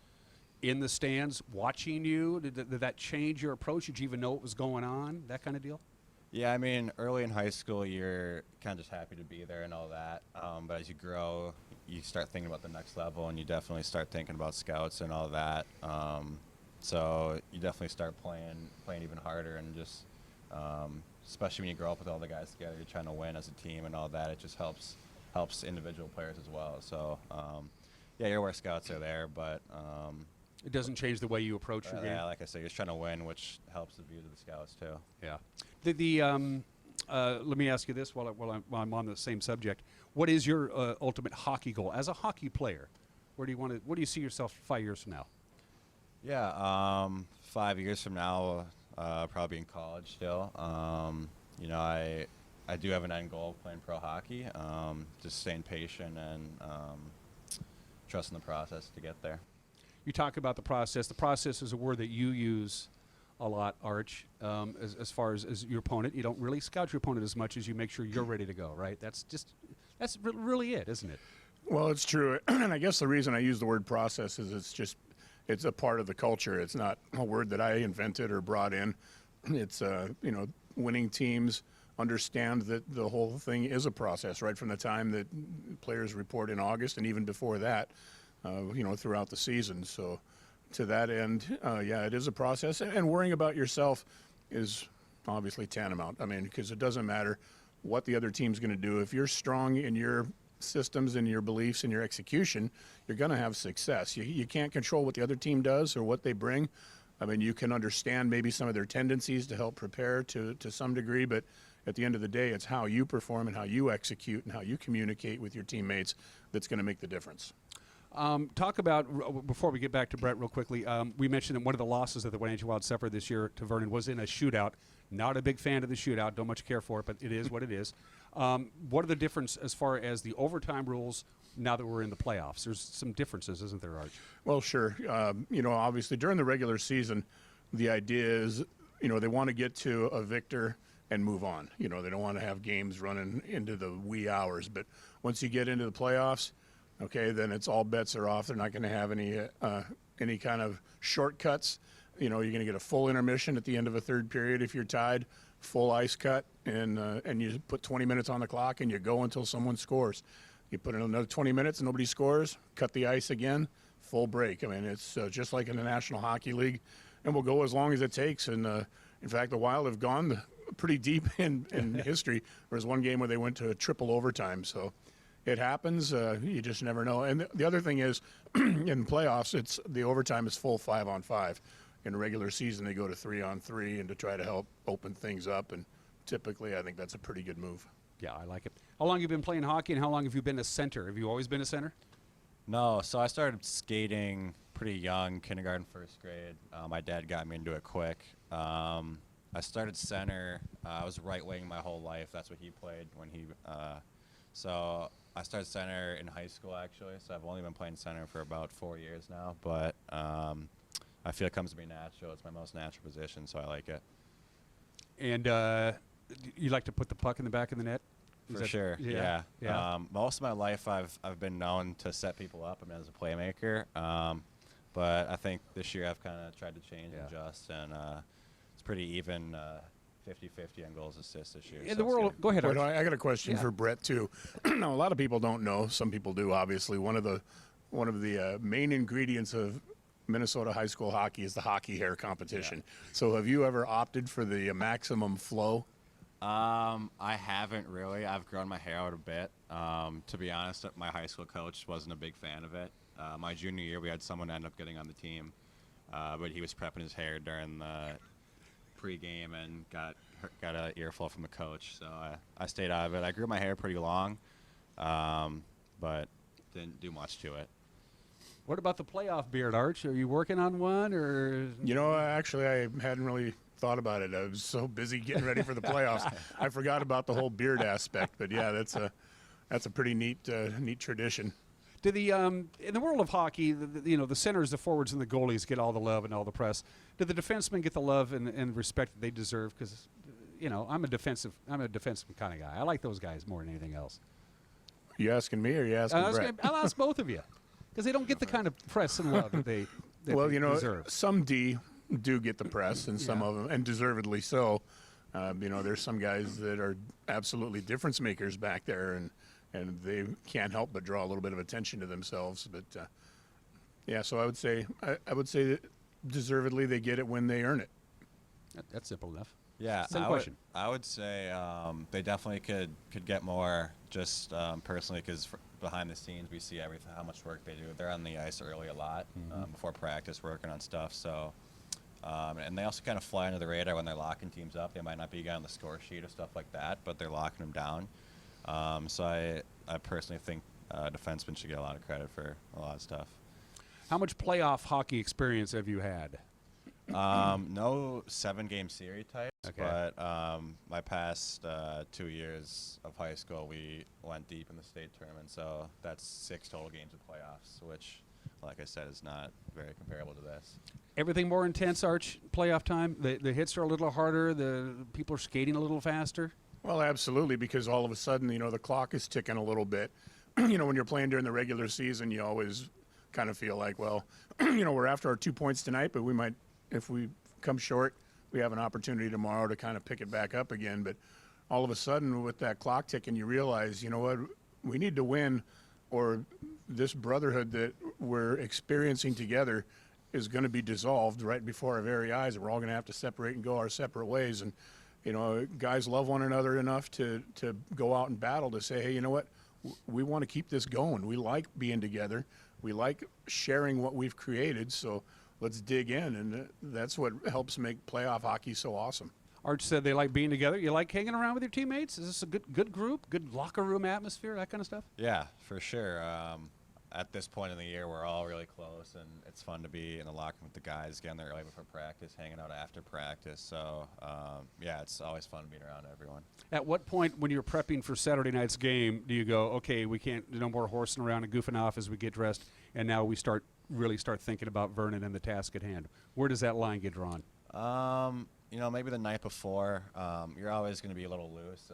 in the stands watching you? Did that change your approach? Did you even know what was going on, that kind of deal? Yeah, I mean, early in high school, you're kind of just happy to be there and all that, but as you grow, you start thinking about the next level, and you definitely start thinking about scouts and all that. So you definitely start playing even harder, and just especially when you grow up with all the guys together, you're trying to win as a team and all that. It just helps individual players as well. So yeah, you're aware scouts are there, but it doesn't change the way you approach your game. Yeah, like I said, you're just trying to win, which helps the views of the scouts too. Yeah. Let me ask you this while I'm on the same subject. What is your ultimate hockey goal as a hockey player? Where do you see yourself 5 years from now? Yeah, 5 years from now, probably in college still. I I do have an end goal of playing pro hockey. Just staying patient and trusting the process to get there. You talk about the process. The process is a word that you use a lot, Arch, as far as your opponent. You don't really scout your opponent as much as you make sure you're ready to go, right? That's really it, isn't it? Well, it's true. And I guess the reason I use the word process is it's a part of the culture. It's not a word that I invented or brought in. It's, winning teams understand that the whole thing is a process right from the time that players report in August and even before that, throughout the season. So to that end, it is a process. And worrying about yourself is obviously tantamount. I mean, because it doesn't matter what the other team's going to do. If you're strong in your systems and your beliefs and your execution, you're going to have success. You can't control what the other team does or what they bring. I mean, you can understand maybe some of their tendencies to help prepare to some degree, but at the end of the day, it's how you perform and how you execute and how you communicate with your teammates that's going to make the difference. Talk about, before we get back to Brett real quickly, we mentioned that one of the losses that the Wenatchee Wild suffered this year to Vernon was in a shootout. Not a big fan of the shootout, don't much care for it, but it is what it is. What are the difference as far as the overtime rules now that we're in the playoffs? There's some differences, isn't there, Arch? Well, sure. Obviously during the regular season, the idea is, they want to get to a victor and move on. They don't want to have games running into the wee hours. But once you get into the playoffs, okay, then it's all bets are off. They're not going to have any kind of shortcuts. You're going to get a full intermission at the end of a third period if you're tied, full ice cut, and you put 20 minutes on the clock and you go until someone scores. You put in another 20 minutes and nobody scores, cut the ice again, full break. I mean, it's just like in the National Hockey League, and we'll go as long as it takes. And in fact, the Wild have gone pretty deep in history. There was one game where they went to a triple overtime, so it happens. You just never know. And the other thing is, in playoffs, the overtime is full 5-on-5. In a regular season, they go to 3-on-3 and to try to help open things up. And typically, I think that's a pretty good move. Yeah, I like it. How long have you been playing hockey, and how long have you been a center? Have you always been a center? No, so I started skating pretty young, kindergarten, first grade. My dad got me into it quick. I started center. I was right wing my whole life. That's what he played when he. So I started center in high school, actually. So I've only been playing center for about 4 years now. But I feel it comes to me natural. It's my most natural position, so I like it. And you like to put the puck in the back of the net? For sure, yeah. Most of my life, I've been known to set people up. I mean, as a playmaker. But I think this year I've kind of tried to change and adjust, and it's pretty even 50-50 on goals assists this year. In the world, go ahead, Arch. I got a question for Brett too. Now, a lot of people don't know. Some people do, obviously. One of the main ingredients of Minnesota high school hockey is the hockey hair competition. Yeah. So have you ever opted for the maximum flow? I haven't really. I've grown my hair out a bit. To be honest, my high school coach wasn't a big fan of it. My junior year, we had someone end up getting on the team, but he was prepping his hair during the pregame and got an earful from the coach. So I stayed out of it. I grew my hair pretty long, but didn't do much to it. What about the playoff beard, Arch? Are you working on one, or? Actually, I hadn't really thought about it. I was so busy getting ready for the playoffs, I forgot about the whole beard aspect. But yeah, that's a pretty neat tradition. Do the in the world of hockey, the centers, the forwards, and the goalies get all the love and all the press. Do the defensemen get the love and respect that they deserve? Because I'm a defensive kind of guy. I like those guys more than anything else. You asking me, or are you asking Brett? I'll ask both of you, because they don't get the kind of press and love that they deserve. Some D do get the press, and some of them, and deservedly so. There's some guys that are absolutely difference makers back there, and they can't help but draw a little bit of attention to themselves. But so I would say that deservedly they get it when they earn it. That's simple enough. Yeah, Same question. I would say they definitely could get more, just personally, because behind the scenes we see everything, how much work they do. They're on the ice early a lot, before practice, working on stuff. So, and they also kind of fly under the radar when they're locking teams up. They might not be on the score sheet or stuff like that, but they're locking them down. So I personally think defensemen should get a lot of credit for a lot of stuff. How much playoff hockey experience have you had? No 7-game series types, Okay. but my past 2 years of high school, we went deep in the state tournament, so that's 6 total games of playoffs, which, like I said, is not very comparable to this. Everything more intense, Arch, playoff time? The hits are a little harder, the people are skating a little faster? Well, absolutely, because all of a sudden, the clock is ticking a little bit. When you're playing during the regular season, you always kind of feel like, well, we're after our 2 points tonight, but we might, if we come short, we have an opportunity tomorrow to kind of pick it back up again. But all of a sudden, with that clock ticking, you realize, you know what, we need to win, or this brotherhood that we're experiencing together is going to be dissolved right before our very eyes, and we're all going to have to separate and go our separate ways. And guys love one another enough to go out and battle to say, hey, you know what, we want to keep this going. We like being together. We like sharing what we've created, so let's dig in, and that's what helps make playoff hockey so awesome. Arch said they like being together. You like hanging around with your teammates? Is this a good group, good locker room atmosphere, that kind of stuff? Yeah, for sure. At this point in the year, we're all really close, and it's fun to be in the locker room with the guys, getting there early before practice, hanging out after practice. So, yeah, it's always fun being around everyone. At what point when you're prepping for Saturday night's game do you go, okay, we can't, no more horsing around and goofing off as we get dressed, and now we really start thinking about Vernon and the task at hand? Where does that line get drawn? Maybe the night before. You're always going to be a little loose.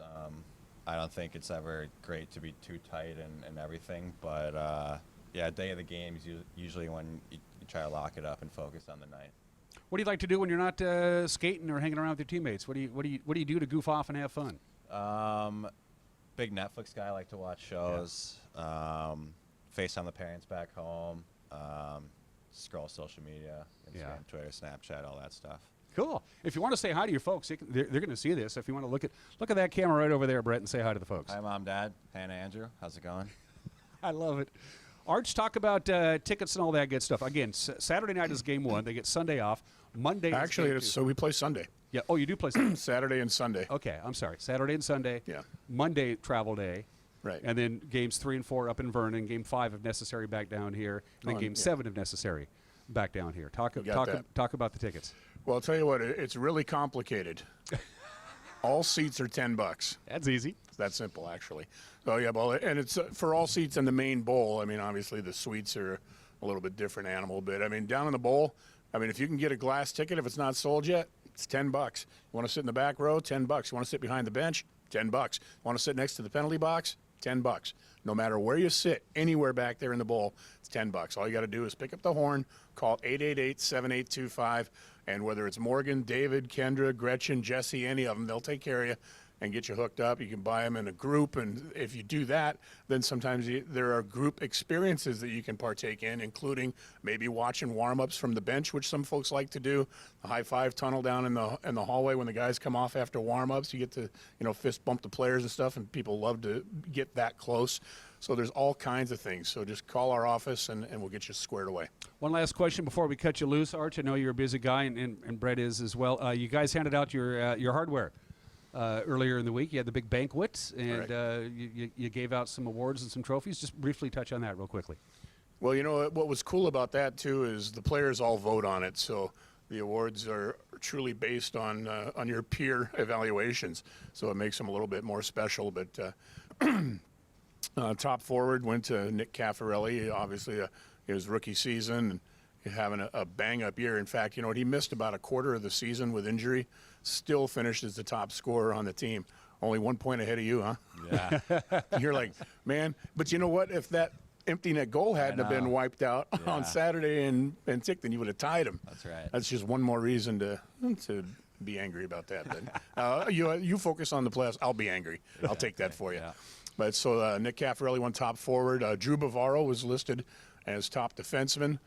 I don't think it's ever great to be too tight and everything, but yeah, day of the game is usually when you try to lock it up and focus on the night. What do you like to do when you're not skating or hanging around with your teammates? What do you do to goof off and have fun? Big Netflix guy. I like to watch shows. Yeah. FaceTime the parents back home. Scroll social media, Instagram, Twitter, Snapchat, all that stuff. Cool. If you want to say hi to your folks, they're going to see this. If you want to look at that camera right over there, Brett, and say hi to the folks. Hi, Mom, Dad, Hannah, Andrew. How's it going? I love it. Arch, talk about tickets and all that good stuff. Again, Saturday night is game one. They get Sunday off. Monday Actually, is game two. so we play Sunday. Yeah. Oh, you do play Sunday. Saturday and Sunday. Okay, I'm sorry. Saturday and Sunday. Yeah. Monday, travel day. Right. And then games 3 and 4 up in Vernon. Game 5, if necessary, back down here. And then game 7, if necessary, back down here. Talk about the tickets. Well, I'll tell you what, it's really complicated. All seats are $10. That's easy. It's that simple, actually. So, yeah, well, and it's for all seats in the main bowl. I mean, obviously the suites are a little bit different animal, but I mean, down in the bowl, I mean, if you can get a glass ticket, if it's not sold yet, it's $10. You want to sit in the back row, $10. You want to sit behind the bench, $10. You want to sit next to the penalty box, $10. No matter where you sit, anywhere back there in the bowl, it's $10. All you got to do is pick up the horn, call 888-7825, and whether it's Morgan, David, Kendra, Gretchen, Jesse, any of them, they'll take care of you and get you hooked up. You can buy them in a group, and if you do that, then sometimes there are group experiences that you can partake in, including maybe watching warm-ups from the bench, which some folks like to do. The high-five tunnel down in the hallway when the guys come off after warm-ups. You get to fist bump the players and stuff, and people love to get that close. So there's all kinds of things. So just call our office, and we'll get you squared away. One last question before we cut you loose, Arch. I know you're a busy guy, and Brett is as well. You guys handed out your hardware earlier in the week. You had the big banquet, and you gave out some awards and some trophies. Just briefly touch on that real quickly. Well, what was cool about that, too, is the players all vote on it. So the awards are truly based on your peer evaluations. So it makes them a little bit more special. But top forward went to Nick Caffarelli, obviously his rookie season, and having a bang-up year. In fact, he missed about a quarter of the season with injury, still finished as the top scorer on the team. Only 1 point ahead of you, huh? Yeah. You're like, man, but you know what? If that empty net goal hadn't have been wiped out on Saturday and ticked, then you would have tied him. That's right. That's just one more reason to be angry about that. But you focus on the playoffs. I'll be angry. I'll take that for you. Yeah. But so Nick Caffarelli went top forward. Drew Bavaro was listed as top defenseman.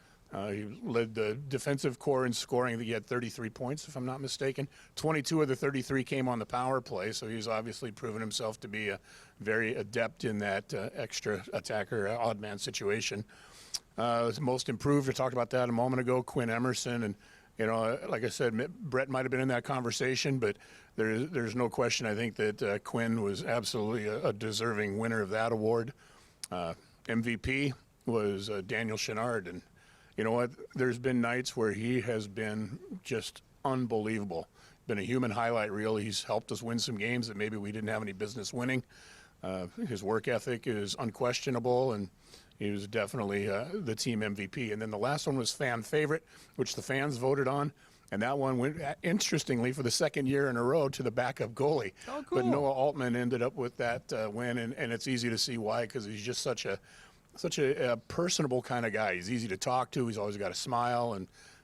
He led the defensive core in scoring. I think he had 33 points, if I'm not mistaken. 22 of the 33 came on the power play, so he's obviously proven himself to be very adept in that extra attacker, odd man situation. Most improved, I talked about that a moment ago, Quinn Emerson. And, like I said, Brett might have been in that conversation, but there's no question, I think, that Quinn was absolutely a deserving winner of that award. MVP was Daniel Chenard, and You know what? There's been nights where he has been just unbelievable. Been a human highlight reel. He's helped us win some games that maybe we didn't have any business winning. His work ethic is unquestionable, and he was definitely the team MVP. And then the last one was fan favorite, which the fans voted on. And that one went, interestingly, for the second year in a row to the backup goalie. Oh, cool. But Noah Altman ended up with that win, and it's easy to see why, because he's just such a personable kind of guy. He's easy to talk to. He's always got a smile,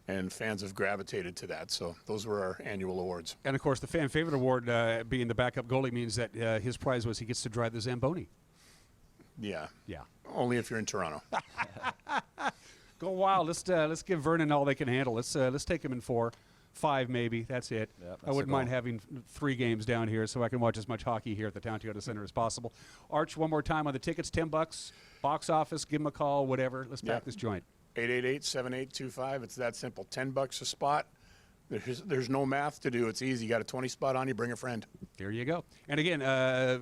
and fans have gravitated to that. So those were our annual awards. And, of course, the fan favorite award being the backup goalie means that his prize was he gets to drive the Zamboni. Yeah. Yeah. Only if you're in Toronto. Go Wild. Let's give Vernon all they can handle. Let's take him in 4, 5 maybe. That's it. Yep, I wouldn't mind having 3 games down here so I can watch as much hockey here at the Town Toyota Center as possible. Arch, one more time on the tickets, $10. Box office, give him a call, whatever. Let's pack this joint. 888-7825. It's that simple. $10 a spot. There's no math to do. It's easy. You got a 20 spot on, you bring a friend. There you go. And again,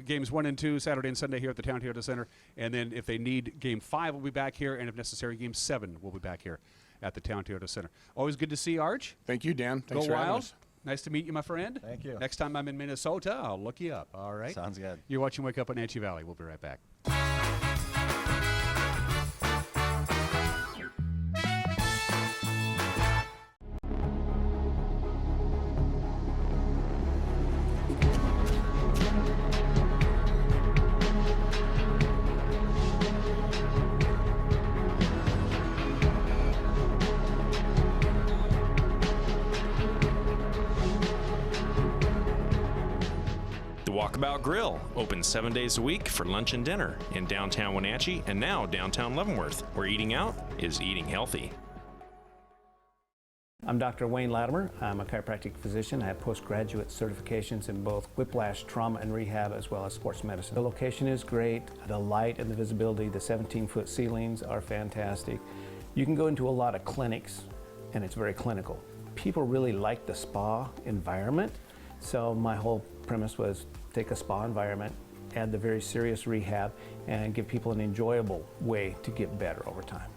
games 1 and 2, Saturday and Sunday here at the Town Toyota Center. And then if they need game 5, we'll be back here. And if necessary, game 7, we'll be back here at the Town Toyota Center. Always good to see you, Arch. Thank you, Dan. Thanks Go for having Wild. us. Nice to meet you, my friend. Thank you. Next time I'm in Minnesota, I'll look you up. All right? Sounds good. You're watching Wake Up on Wenatchee Valley. We'll be right back. Walkabout Grill, open 7 days a week for lunch and dinner in downtown Wenatchee and now downtown Leavenworth, where eating out is eating healthy. I'm Dr. Wayne Latimer. I'm a chiropractic physician. I have postgraduate certifications in both whiplash, trauma and rehab, as well as sports medicine. The location is great. The light and the visibility, the 17-foot ceilings are fantastic. You can go into a lot of clinics, and it's very clinical. People really like the spa environment, so my whole premise was take a spa environment, add the very serious rehab, and give people an enjoyable way to get better over time.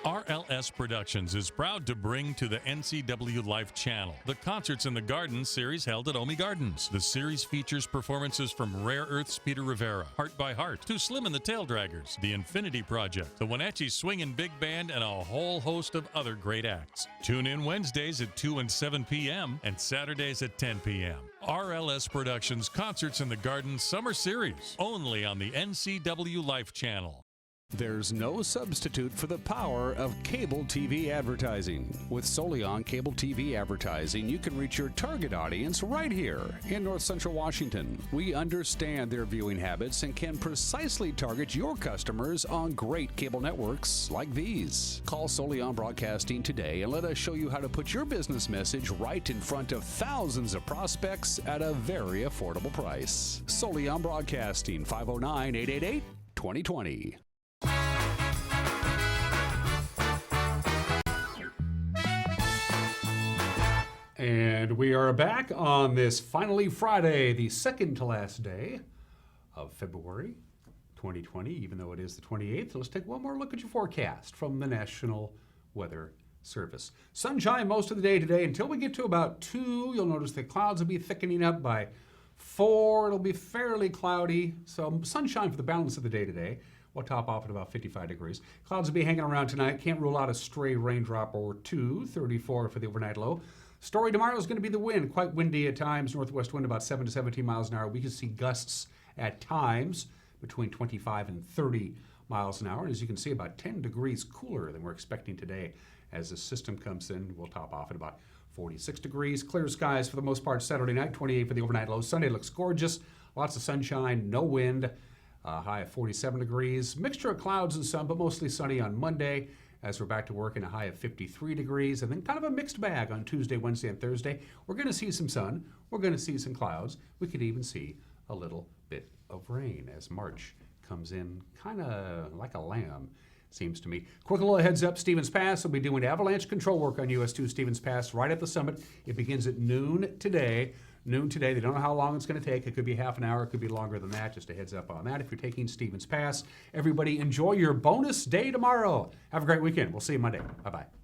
RLS Productions is proud to bring to the NCW Life Channel the Concerts in the Gardens series held at Omi Gardens. The series features performances from Rare Earth's Peter Rivera, Heart by Heart, to Slim and the Tail Draggers, The Infinity Project, the Wenatchee Swingin' Big Band, and a whole host of other great acts. Tune in Wednesdays at 2 and 7 p.m. and Saturdays at 10 p.m. RLS Productions Concerts in the Gardens Summer Series, only on the NCW Life Channel. There's no substitute for the power of cable TV advertising. With Solion Cable TV Advertising, you can reach your target audience right here in North Central Washington. We understand their viewing habits and can precisely target your customers on great cable networks like these. Call Solion Broadcasting today and let us show you how to put your business message right in front of thousands of prospects at a very affordable price. Solion Broadcasting, 509-888-2020. And we are back on this finally Friday, the second to last day of February 2020, even though it is the 28th. Let's take one more look at your forecast from the National Weather Service. Sunshine most of the day today until we get to about 2. You'll notice the clouds will be thickening up by 4. It'll be fairly cloudy, so sunshine for the balance of the day today. We'll top off at about 55 degrees. Clouds will be hanging around tonight. Can't rule out a stray raindrop or 2. 34 for the overnight low. Story tomorrow is going to be the wind. Quite windy at times. Northwest wind about 7 to 17 miles an hour. We can see gusts at times between 25 and 30 miles an hour. And as you can see, about 10 degrees cooler than we're expecting today. As the system comes in, we'll top off at about 46 degrees. Clear skies for the most part Saturday night. 28 for the overnight low. Sunday looks gorgeous. Lots of sunshine, no wind. High of 47 degrees. Mixture of clouds and sun, but mostly sunny on Monday as we're back to work in a high of 53 degrees. And then kind of a mixed bag on Tuesday, Wednesday, and Thursday. We're going to see some sun. We're going to see some clouds. We could even see a little bit of rain as March comes in kind of like a lamb, seems to me. Quick little heads up, Stevens Pass will be doing avalanche control work on US 2 Stevens Pass right at the summit. It begins at noon today. noon today. They don't know how long it's going to take. It could be half an hour. It could be longer than that. Just a heads up on that. If you're taking Stevens Pass, everybody enjoy your bonus day tomorrow. Have a great weekend. We'll see you Monday. Bye-bye.